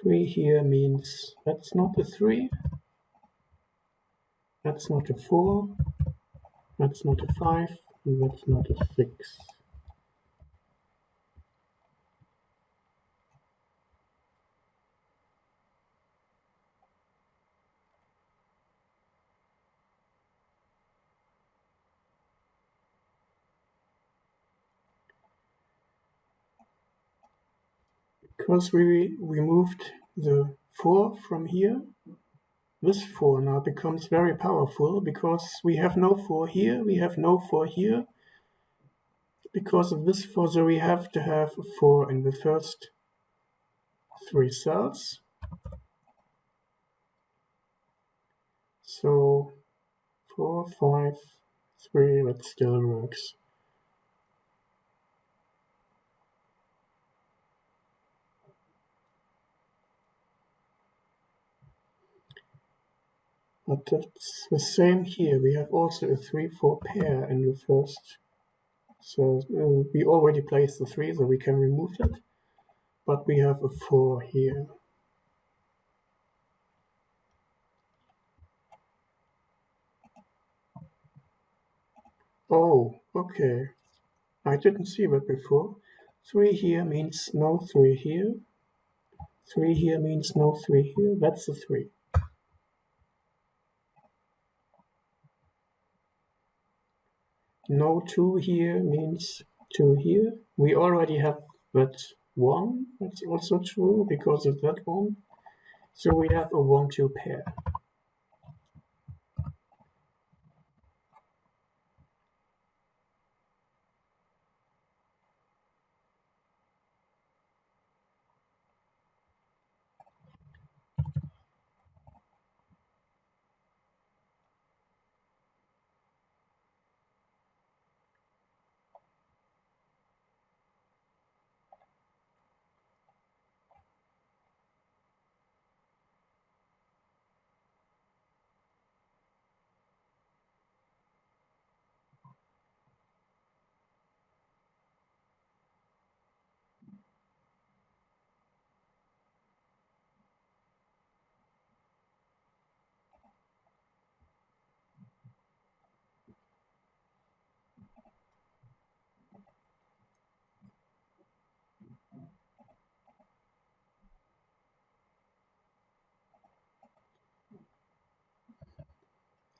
3 here means that's not a 3. That's not a 4, that's not a 5, and that's not a 6. Because we removed the 4 from here, this 4 now becomes very powerful because we have no 4 here, we have no 4 here. Because of this 4, so we have to have a 4 in the first 3 cells. So 4, 5, 3, that still works. But that's the same here. We have also a 3, 4 pair in the first. So we already placed the 3, so we can remove that. But we have a 4 here. Oh, okay. I didn't see that before. 3 here means no 3 here. 3 here means no 3 here. That's a 3. No 2 here means 2 here. We already have that 1. That's also true because of that 1. So we have a 1-2 pair.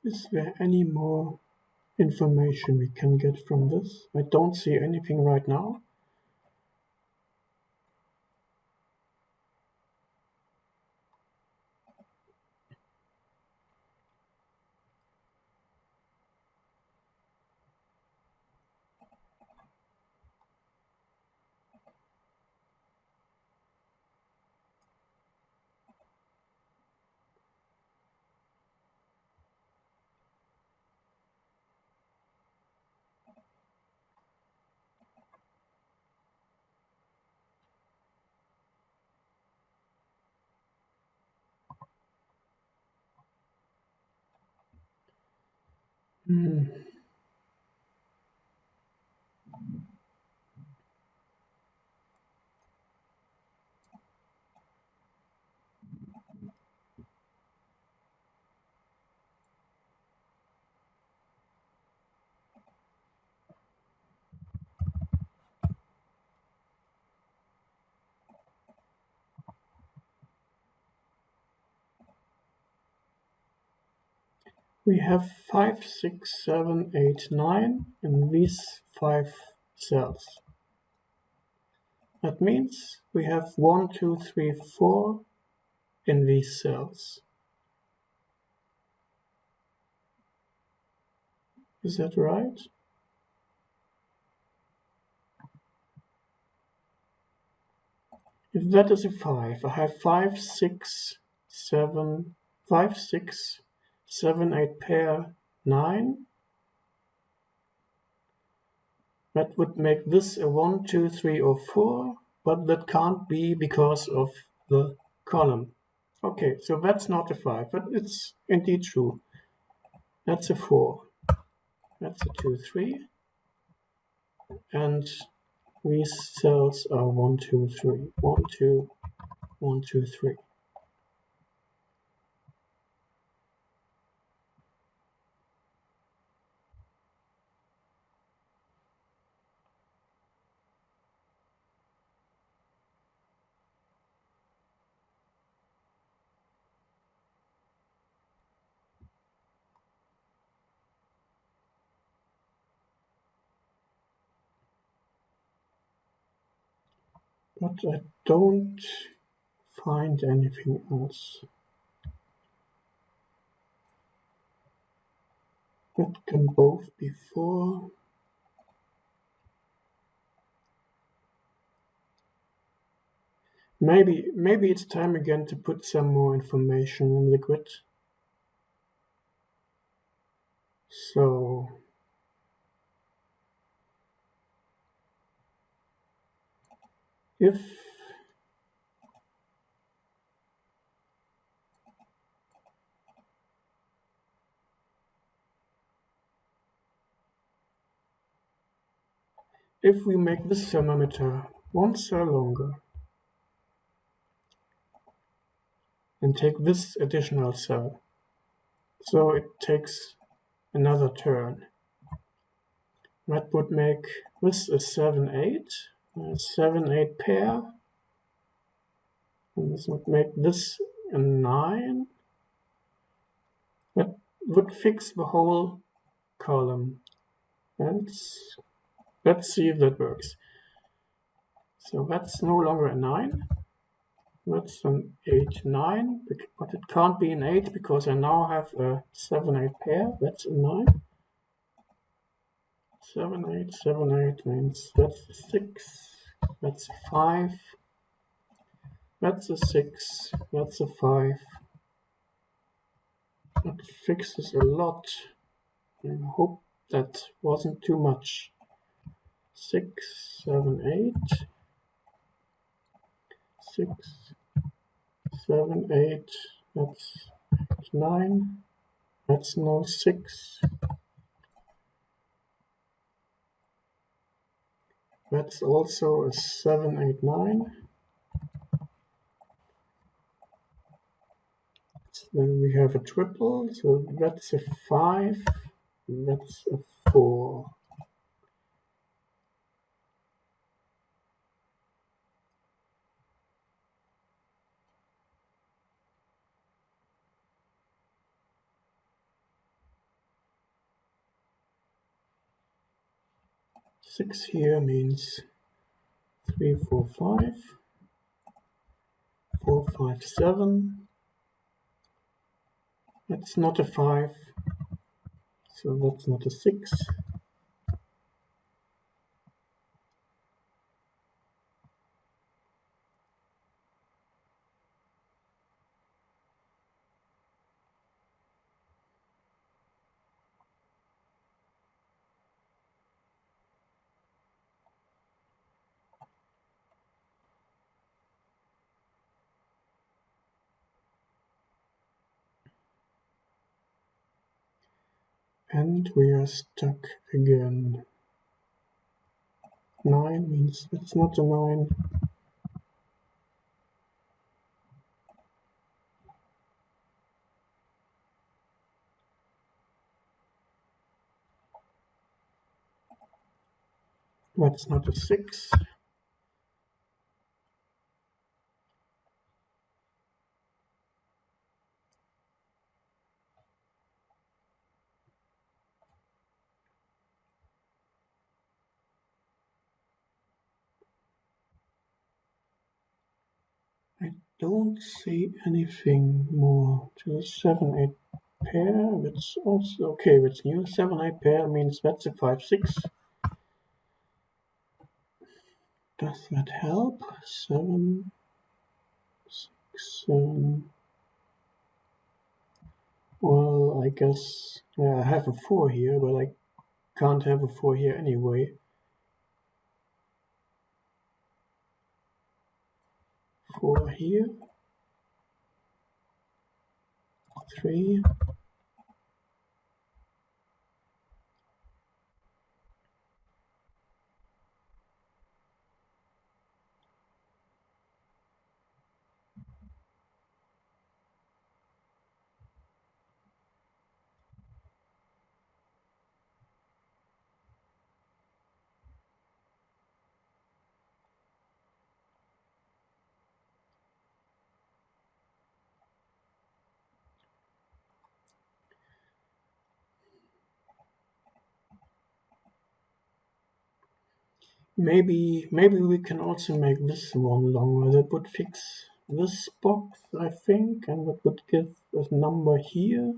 Is there any more information we can get from this? I don't see anything right now. Hmm. We have 5, 6, 7, 8, 9 in these 5 cells. That means we have 1, 2, 3, 4 in these cells. Is that right? If that is a 5, I have 5, 6, 7, 5, 6, 7, 8 pair 9. That would make this a 1, 2, 3, or 4, but that can't be because of the column. Okay, so that's not a 5, but it's indeed true. That's a 4. That's a 2, 3. And these cells are 1, 2, 3. 1, 2, 1, 2, 3. But I don't find anything else. It can both be 4. Maybe it's time again to put some more information in the grid. So if we make this thermometer 1 cell longer and take this additional cell, so it takes another turn, that would make this a 7, 8, a 7, 8 pair, and this would make this a 9. That would fix the whole column. Let's see if that works. So that's no longer a 9. That's an 8, 9, but it can't be an 8 because I now have a 7, 8 pair. That's a 9. 7, 8, 7, 8 means that's a 6. That's a 5. That's a 6. That's a 5. That fixes a lot. I hope that wasn't too much. 6, 7, 8. 6, 7, 8. That's 9. That's now 6. That's also a 7, 8, 9. Then we have a triple, so that's a 5. That's a 4. Six here means 3, 4, 5. 4, 5, 7. That's not a 5, so that's not a 6. And we are stuck again. 9 means that's not a 9. That's not a 6. I don't see anything more. To 7, 8 pair. That's also okay. That's new. 7, 8 pair means that's a 5, 6. Does that help? 7, 6, 7. Well, I guess I have a 4 here, but I can't have a 4 here anyway. 4 here. 3. Maybe we can also make this one longer. That would fix this box, I think, and that would give a number here.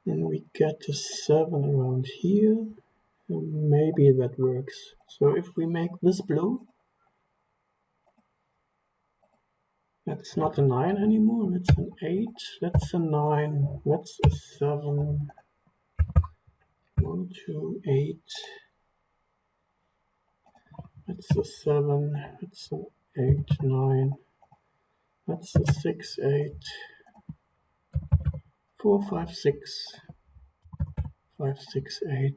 And we get a 7 around here. And maybe that works. So if we make this blue, that's not a 9 anymore, that's an 8, that's a 9, that's a 7. 1, 2, 8. That's a 7, that's an 8, 9. That's a 6, 8. 4, 5, 6. 5, 6, 8.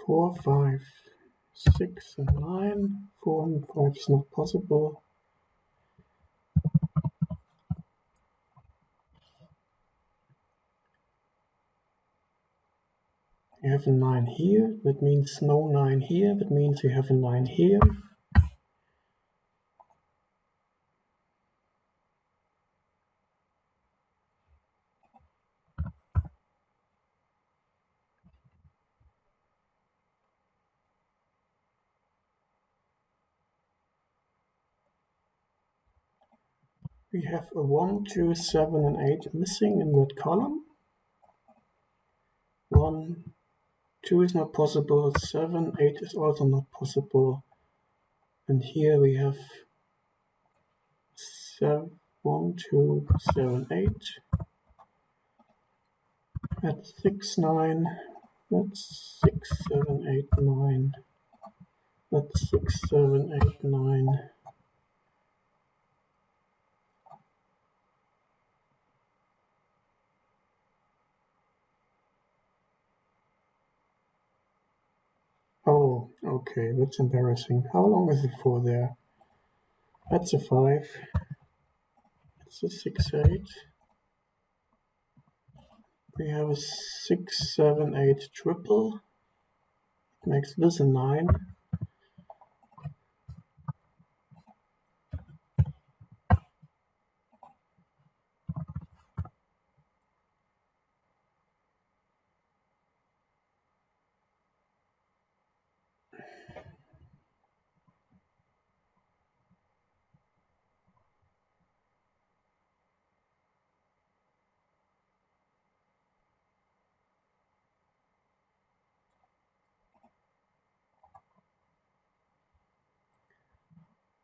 4, 5, 6, and 9. 4 and 5 is not possible. You have a 9 here, that means no 9 here, that means you have a 9 here. We have a 1, 2, 7, and 8 missing in that column. 1, 2 is not possible, 7, 8 is also not possible. And here we have 1, 2, 7, 8. That's 6, 9. That's 6, 7, 8, 9. That's 6, 7, 8, 9. Oh, okay, that's embarrassing. How long is the 4 there? That's a 5. That's a 6, 8. We have a 6, 7, 8 triple. It makes this a 9.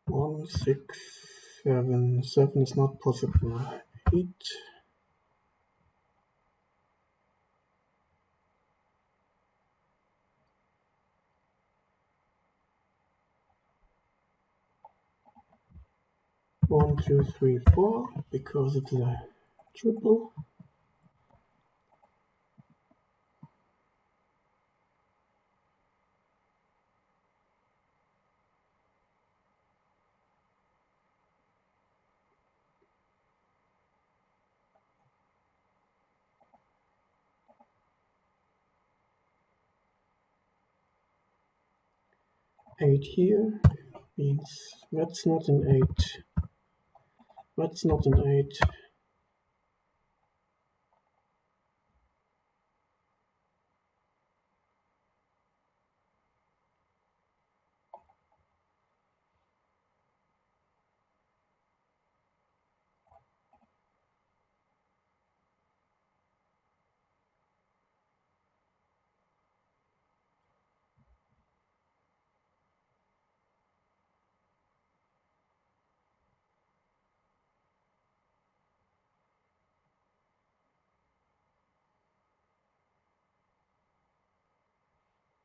One, 6, 7. 7 is not possible. 8. 1, 2, 3, 4, because it's a triple. Eight here means that's not an 8. That's not an 8.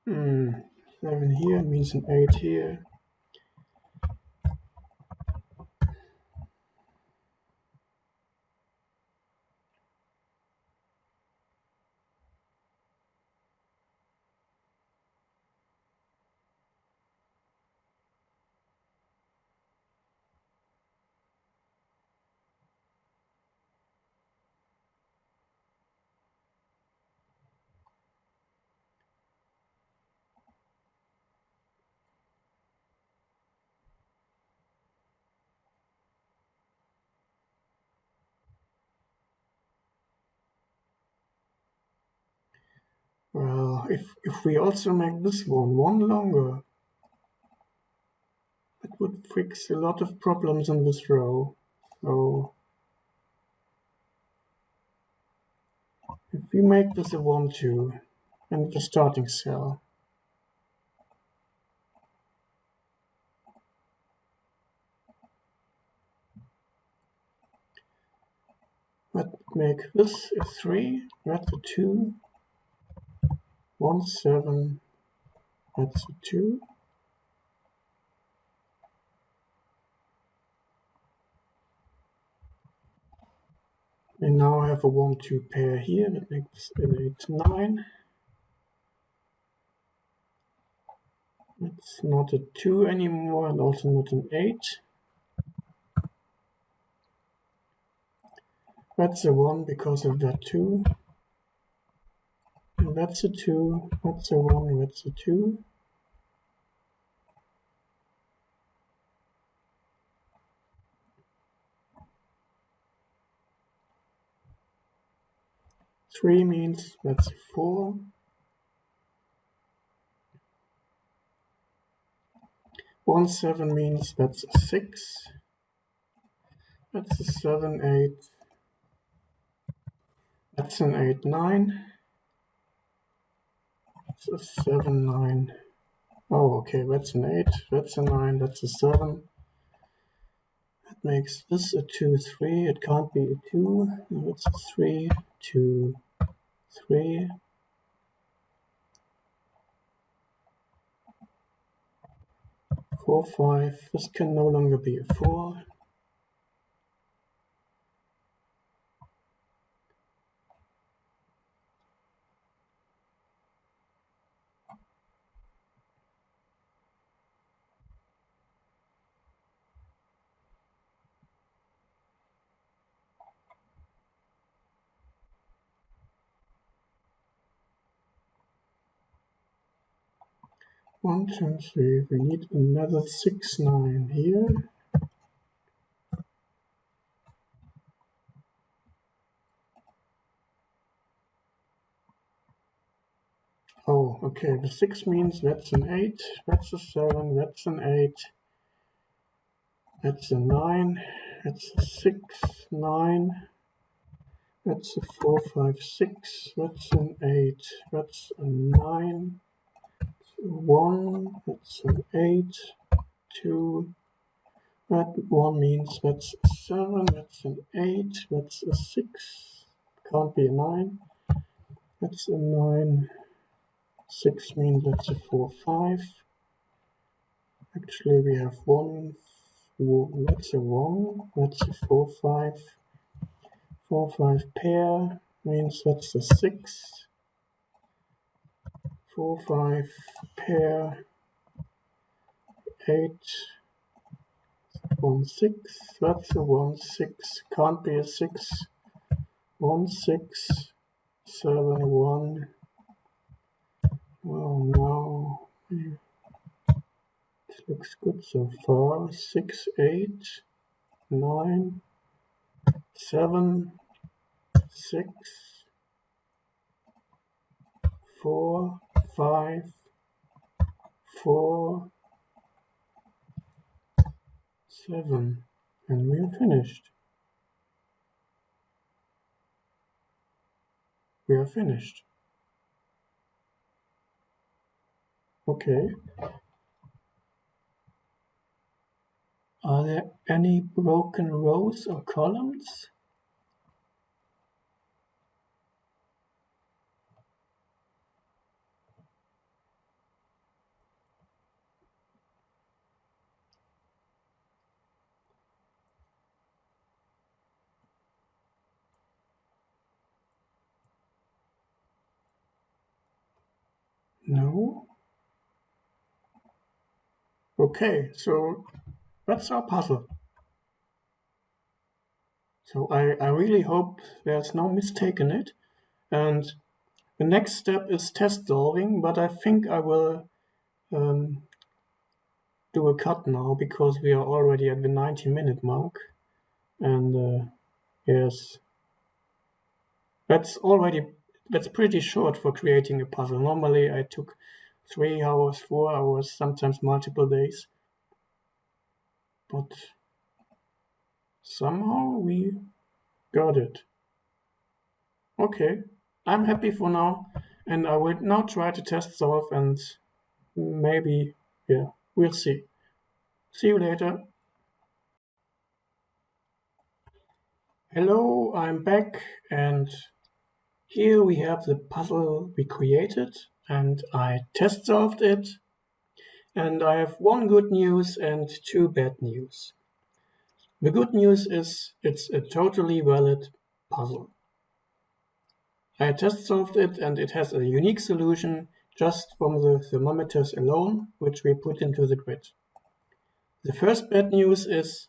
Hmm, 7 here means an 8 here. Well, if we also make this one longer, it would fix a lot of problems in this row. So if we make this a 1, 2, and the starting cell, let's make this a 3, that's a 2, 1, 7, that's a 2. And now I have a 1, 2 pair here, that makes an 8, 9. It's not a 2 anymore, and also not an 8. That's a 1 because of that 2. And that's a 2, that's a 1, that's a 2. Three means that's a 4. 1, 7 means that's a 6. That's a 7, 8. That's an 8, 9. That's a 7, 9. Oh, okay, that's an 8. That's a 9. That's a 7. That makes this a 2, 3. It can't be a 2. It's a 3, 2, 3. 4, 5. This can no longer be a 4. One, two, three. We need another 6, 9 here. Oh, okay, the 6 means that's an 8, that's a 7, that's an 8, that's a 9, that's a 6, 9, that's a 4, 5, 6, that's an 8, that's a 9, that's a 1, that's an 8, 2, that 1 means that's a 7, that's an 8, that's a 6, can't be a 9, that's a 9, 6 means that's a 4, 5. Actually, we have 1, That's a 1, that's a 4, 5. 4, 5 pair means that's a 6. 4, 5 pair, 8, 1, 6. That's a 1, 6. Can't be a 6. 1, 6, 7, 1. Oh no. It looks good so far. 6, 8, 9, 7, 6, 4, 5, 4, 7. And we are finished. We are finished. Okay. Are there any broken rows or columns? No? Okay, so that's our puzzle. So I really hope there's no mistake in it. And the next step is test solving, but I think I will do a cut now because we are already at the 90-minute mark. And yes, that's pretty short for creating a puzzle. Normally I took 3 hours, 4 hours, sometimes multiple days. But somehow we got it. Okay, I'm happy for now, and I will now try to test solve and maybe, yeah, we'll see. See you later. Hello, I'm back, and here we have the puzzle we created, and I test solved it, and I have 1 good news and 2 bad news. The good news is it's a totally valid puzzle. I test solved it and it has a unique solution just from the thermometers alone, which we put into the grid. The first bad news is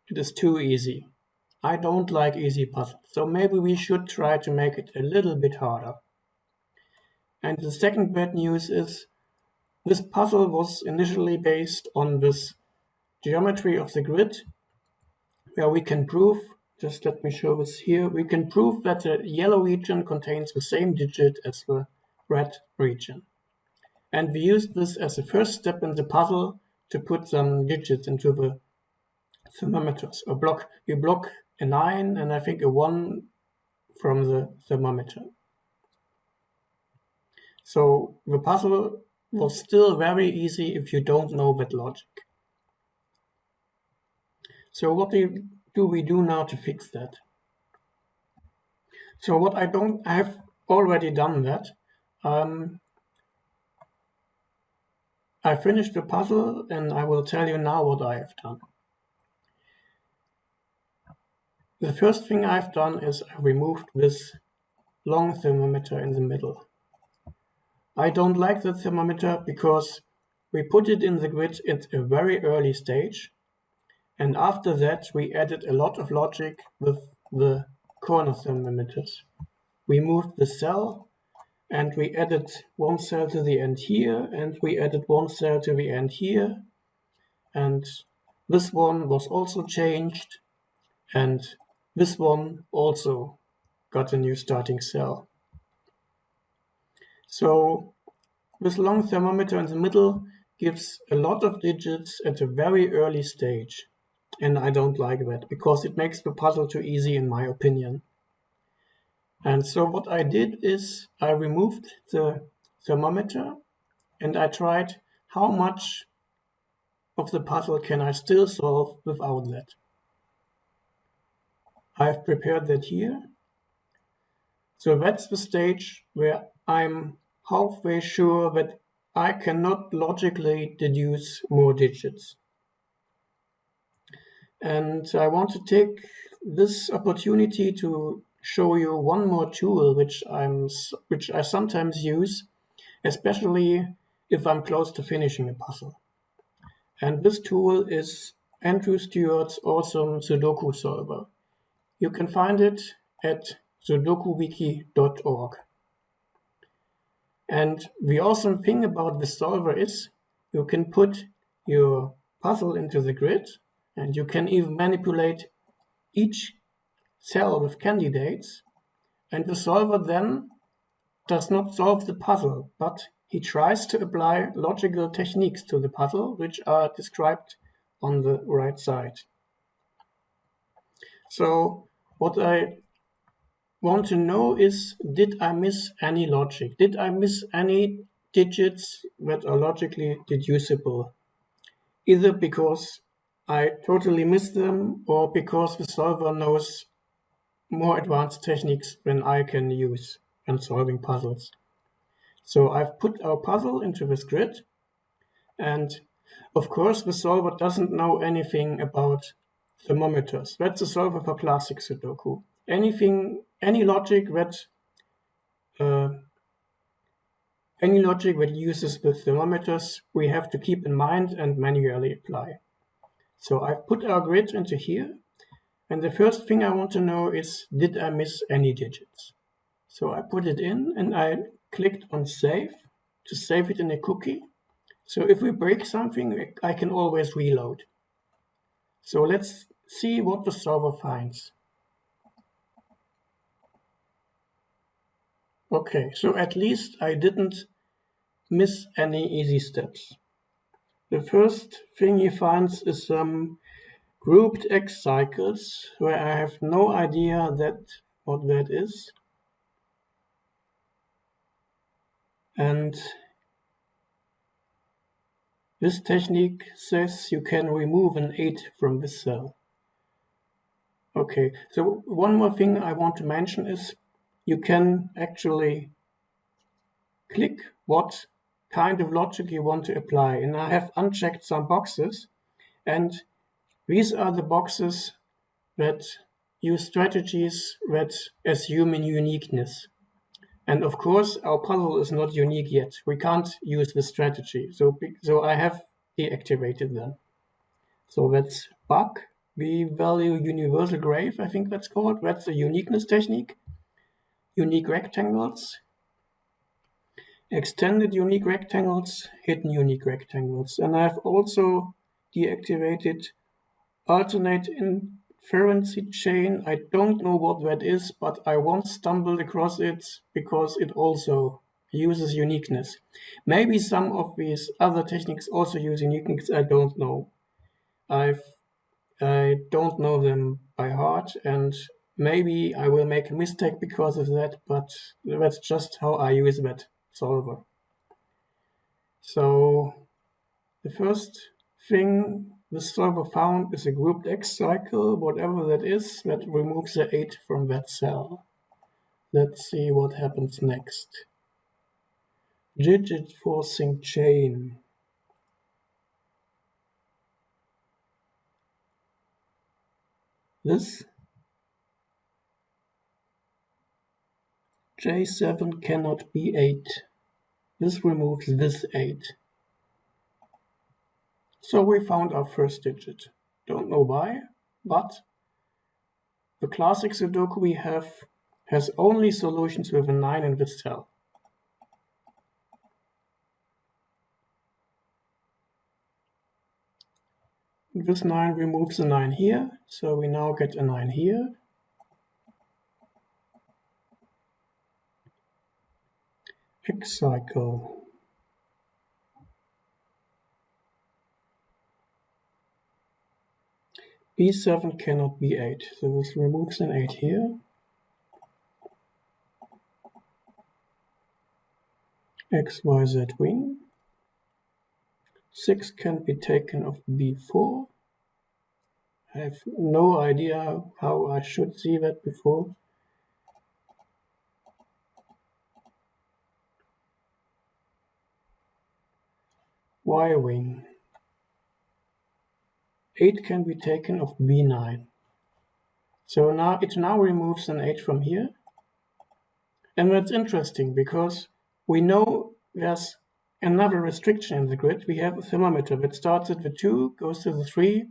it is too easy. I don't like easy puzzles, so maybe we should try to make it a little bit harder. And the second bad news is this puzzle was initially based on this geometry of the grid, where we can prove, just let me show this here, we can prove that the yellow region contains the same digit as the red region. And we used this as a first step in the puzzle to put some digits into the thermometers. We block a 9 and I think a 1 from the thermometer. So the puzzle was still very easy if you don't know that logic. So what do we do now to fix that? So what I have already done that. I finished the puzzle and I will tell you now what I have done. The first thing I've done is I removed this long thermometer in the middle. I don't like the thermometer because we put it in the grid at a very early stage, and after that we added a lot of logic with the corner thermometers. We moved the cell and we added 1 cell to the end here, and we added 1 cell to the end here, and this one was also changed, and this one also got a new starting cell. So this long thermometer in the middle gives a lot of digits at a very early stage, and I don't like that because it makes the puzzle too easy in my opinion. And so what I did is I removed the thermometer and I tried how much of the puzzle can I still solve without that. I've prepared that here. So that's the stage where I'm halfway sure that I cannot logically deduce more digits. And I want to take this opportunity to show you one more tool which I sometimes use, especially if I'm close to finishing a puzzle. And this tool is Andrew Stewart's awesome Sudoku solver. You can find it at sudokuwiki.org. And the awesome thing about this solver is you can put your puzzle into the grid, and you can even manipulate each cell with candidates, and the solver then does not solve the puzzle, but he tries to apply logical techniques to the puzzle, which are described on the right side. So what I want to know is, did I miss any logic? Did I miss any digits that are logically deducible? Either because I totally missed them or because the solver knows more advanced techniques than I can use when solving puzzles. So I've put our puzzle into this grid, and of course the solver doesn't know anything about thermometers. That's a solver for classic Sudoku. Any logic that uses the thermometers, we have to keep in mind and manually apply. So I've put our grid into here, and the first thing I want to know is, did I miss any digits? So I put it in and I clicked on save to save it in a cookie. So if we break something, I can always reload. So let's see what the solver finds. Okay, so at least I didn't miss any easy steps. The first thing he finds is some grouped X cycles where I have no idea what that is. And this technique says you can remove an 8 from this cell. Okay, so one more thing I want to mention is you can actually click what kind of logic you want to apply. And I have unchecked some boxes, and these are the boxes that use strategies that assume uniqueness. And of course, our puzzle is not unique yet. We can't use this strategy. So I have deactivated them. So that's bug, v-value universal graph, I think that's called. That's a uniqueness technique. Unique rectangles, extended unique rectangles, hidden unique rectangles. And I've also deactivated alternate inferency chain. I don't know what that is, but I once stumbled across it because it also uses uniqueness. Maybe some of these other techniques also use uniqueness, I don't know. I don't know them by heart, and maybe I will make a mistake because of that, but that's just how I use that solver. So the first thing the solver found is a grouped X cycle, whatever that is, that removes the 8 from that cell. Let's see what happens next. Digit forcing chain. This J7 cannot be 8. This removes this 8. So we found our first digit. Don't know why, but the classic Sudoku we have has only solutions with a 9 in this cell. This 9 removes a 9 here, so we now get a 9 here. X cycle. B7 cannot be 8, so this removes an 8 here. XYZ wing. 6 can be taken off B4. I have no idea how I should see that before. Y wing. 8 can be taken of B9. So now it removes an 8 from here. And that's interesting because we know there's another restriction in the grid. We have a thermometer that starts at the 2, goes to the 3,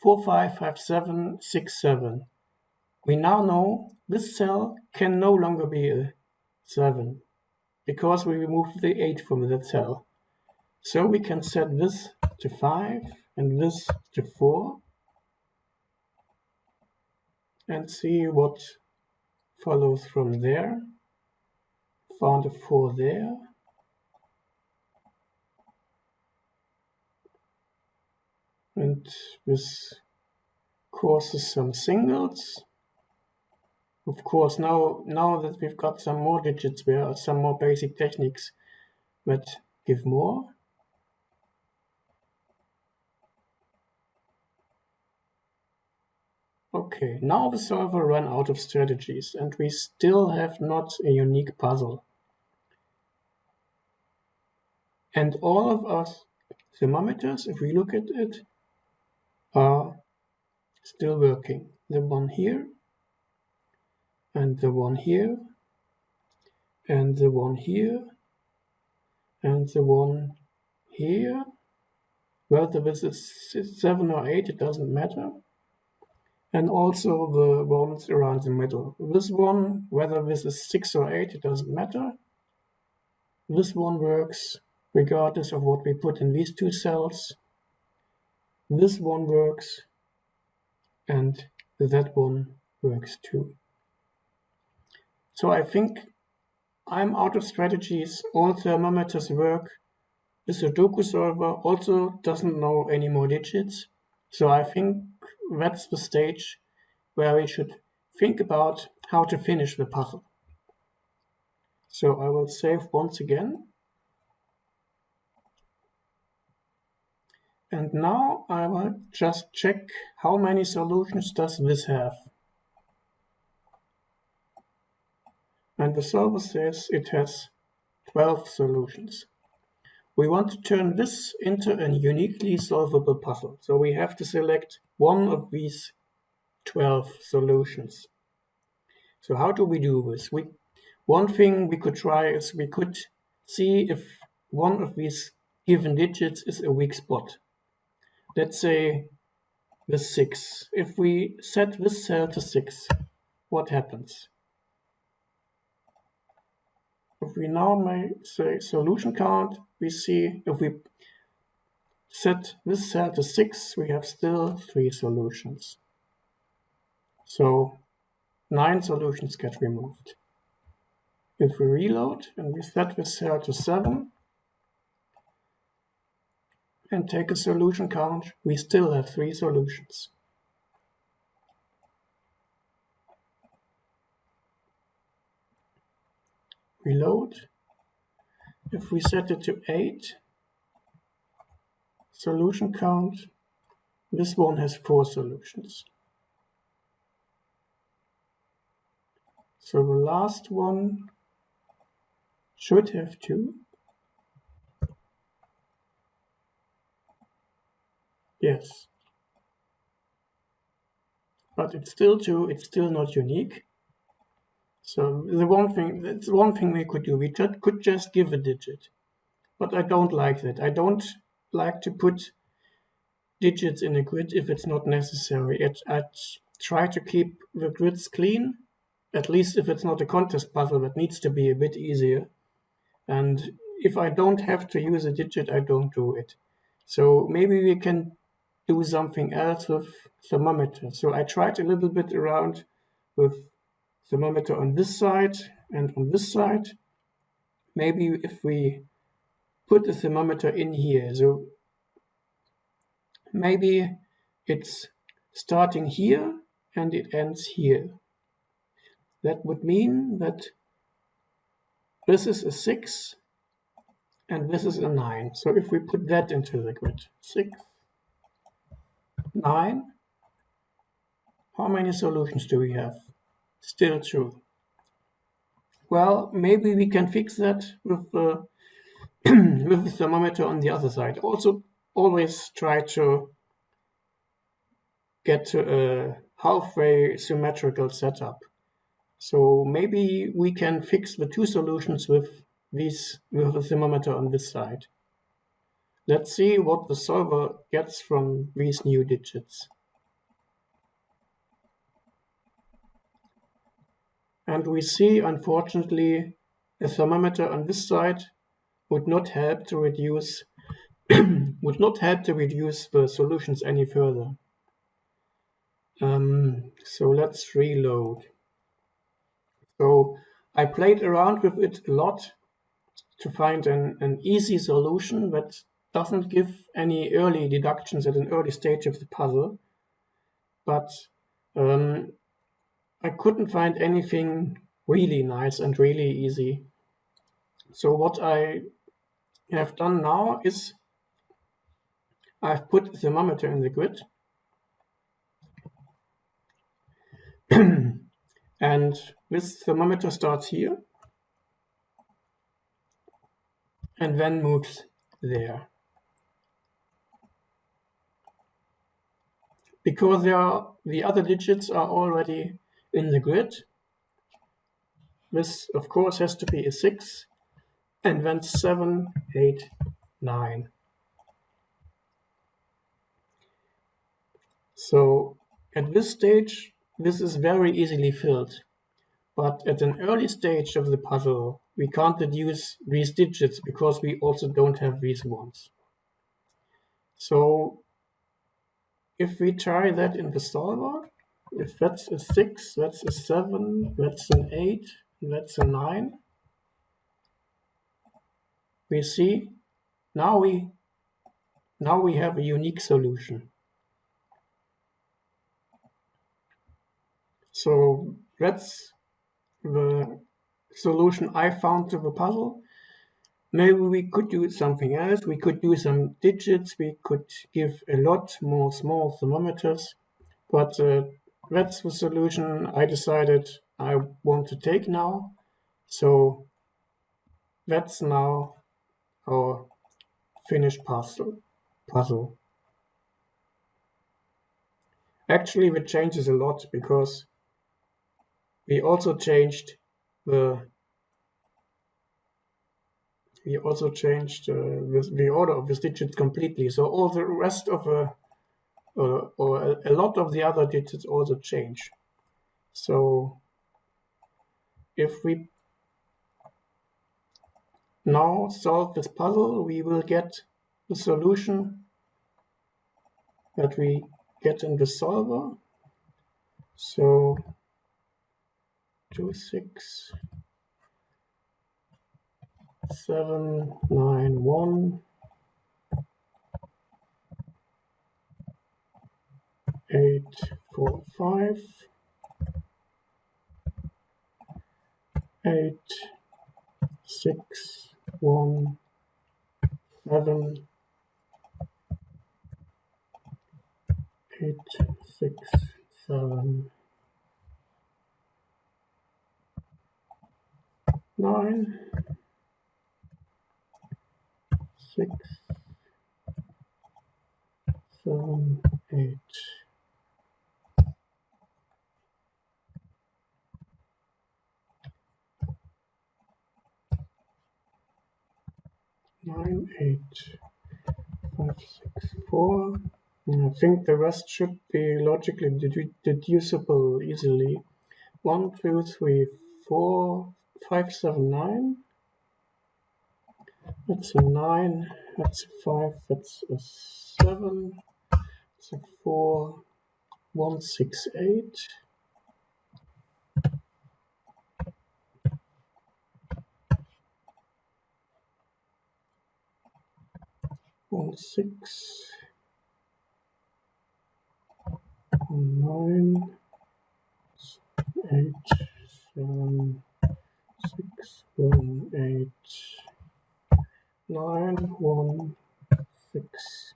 4, 5, 5, 7, 6, 7. We now know this cell can no longer be a 7 because we removed the 8 from that cell. So we can set this to 5 and this to 4 and see what follows from there. Found a 4 there. And this causes some singles. Of course, now that we've got some more digits, there are some more basic techniques that give more. Okay, now the solver ran out of strategies and we still have not a unique puzzle. And all of our thermometers, if we look at it, are still working. The one here, and the one here, and the one here, and the one here. Whether this is 7 or 8, it doesn't matter. And also the ones around the middle. This one, whether this is 6 or 8, it doesn't matter. This one works regardless of what we put in these two cells. This one works, and that one works too. So I think I'm out of strategies. All thermometers work. The Sudoku solver also doesn't know any more digits. So I think that's the stage where we should think about how to finish the puzzle. So I will save once again. And now I will just check how many solutions does this have. And the solver says it has 12 solutions. We want to turn this into a uniquely solvable puzzle. So we have to select one of these 12 solutions. So how do we do this? One thing we could try is we could see if one of these given digits is a weak spot. Let's say the 6. If we set this cell to 6, what happens? If we now may say solution count, we see if we set this cell to 6, we have still 3 solutions. So 9 solutions get removed. If we reload and we set this cell to 7 and take a solution count, we still have 3 solutions. Reload. If we set it to 8, solution count, this one has 4 solutions. So the last one should have 2. Yes. But it's still 2, it's still not unique. So that's one thing we could do. We could just give a digit. But I don't like that. I don't like to put digits in a grid if it's not necessary. I try to keep the grids clean, at least if it's not a contest puzzle that needs to be a bit easier. And if I don't have to use a digit, I don't do it. So maybe we can do something else with thermometer. So I tried a little bit around with thermometer on this side and on this side. Maybe if we put the thermometer in here, so maybe it's starting here and it ends here. That would mean that this is a 6 and this is a 9. So if we put that into the grid, 6, 9, how many solutions do we have? Still 2. Well, maybe we can fix that with the with the thermometer on the other side. Also, always try to get to a halfway symmetrical setup. So maybe we can fix the two solutions with a thermometer on this side. Let's see what the solver gets from these new digits. And we see, unfortunately, a thermometer on this side would not help to reduce the solutions any further. So let's reload. So I played around with it a lot to find an easy solution that doesn't give any early deductions at an early stage of the puzzle. But I couldn't find anything really nice and really easy. So what I have done now is I've put the thermometer in the grid. And this thermometer starts here and then moves there. Because the other digits are already in the grid, this of course has to be a 6 and then 7, 8, 9. So at this stage, this is very easily filled. But at an early stage of the puzzle, we can't deduce these digits because we also don't have these ones. So if we try that in the solver, if that's a 6, that's a 7, that's an 8, that's a 9, we see now we have a unique solution. So that's the solution I found to the puzzle. Maybe we could do something else. We could do some digits. We could give a lot more small thermometers. But that's the solution I decided I want to take now. So that's now our finished puzzle. Actually, it changes a lot because we also changed the order of the digits completely. So all the rest of or a lot of the other digits also change. So if we now solve this puzzle, we will get the solution that we get in the solver. So 2, 6, 7, 9, 1, 8, 4, 5, 8, 6, 1, 7, 8, 6, 7, 9, 6, 7, 8. 9, 8, 5, 6, 4. I think the rest should be logically deducible easily. 1, 2, 3, 4, 5, 7, 9. That's a 9. That's a 5. That's a 7. That's a 4. 1, 6, 8. 1, 6. 9, 8, 7, 6, 1, 8, 9, 1, 6.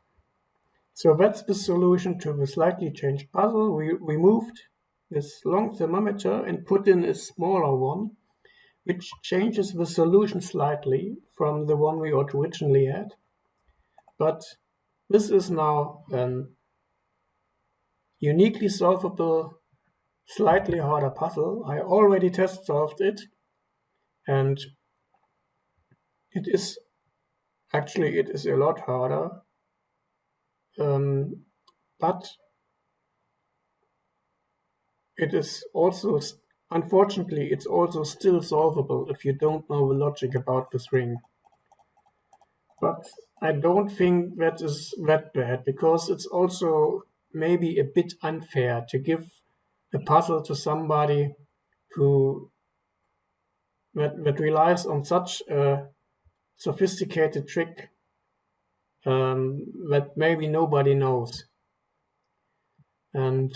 So that's the solution to the slightly changed puzzle. We removed this long thermometer and put in a smaller one, which changes the solution slightly from the one we originally had. But this is now an uniquely solvable, slightly harder puzzle. I already test solved it, and it is a lot harder, but it is also, unfortunately, it's also still solvable if you don't know the logic about this ring. But I don't think that is that bad, because it's also maybe a bit unfair to give a puzzle to somebody who that relies on such a sophisticated trick that maybe nobody knows. And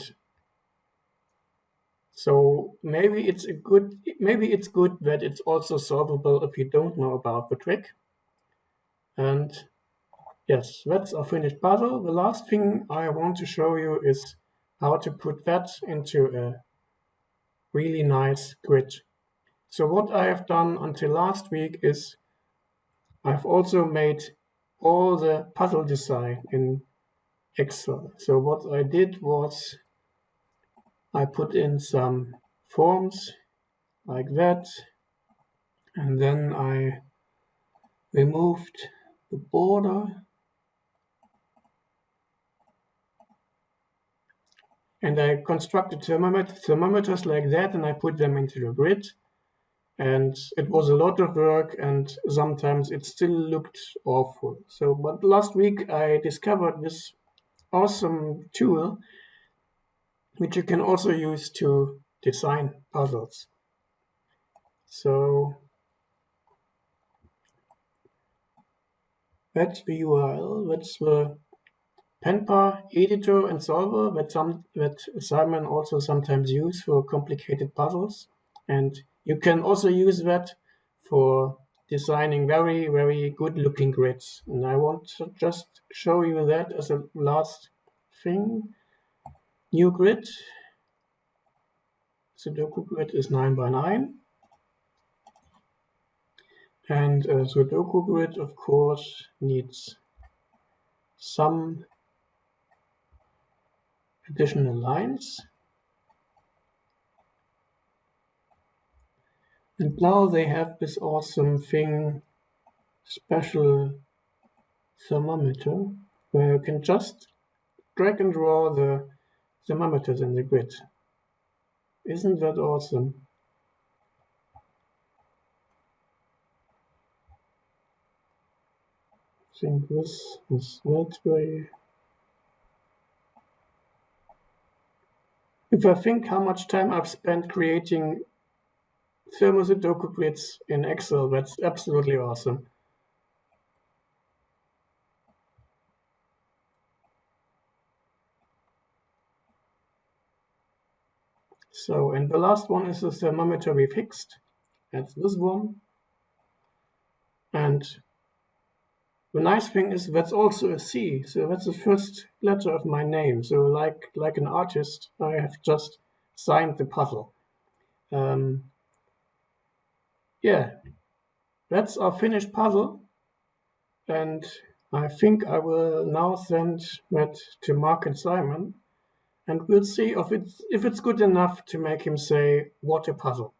so maybe it's good that it's also solvable if you don't know about the trick. And yes, that's our finished puzzle. The last thing I want to show you is how to put that into a really nice grid. So what I have done until last week is I've also made all the puzzle design in Excel. So what I did was I put in some forms like that, and then I removed the border, and I constructed thermometers like that, and I put them into the grid. And it was a lot of work, and sometimes it still looked awful. So, but last week I discovered this awesome tool, which you can also use to design puzzles. So that's the URL. That's the Penpa editor and solver that Simon also sometimes use for complicated puzzles. And you can also use that for designing very, very good looking grids. And I want to just show you that as a last thing. New grid. Sudoku grid is 9x9. And a Sudoku grid, of course, needs some additional lines. And now they have this awesome thing, special thermometer, where you can just drag and draw the thermometers in the grid. Isn't that awesome? I think this is that way. If I think how much time I've spent creating Thermo Sudoku grids in Excel, that's absolutely awesome. So, and the last one is the thermometer we fixed. That's this one. And the nice thing is that's also a C. So that's the first letter of my name. So like an artist, I have just signed the puzzle. Yeah, that's our finished puzzle. And I think I will now send that to Mark and Simon. And we'll see if it's good enough to make him say, what a puzzle.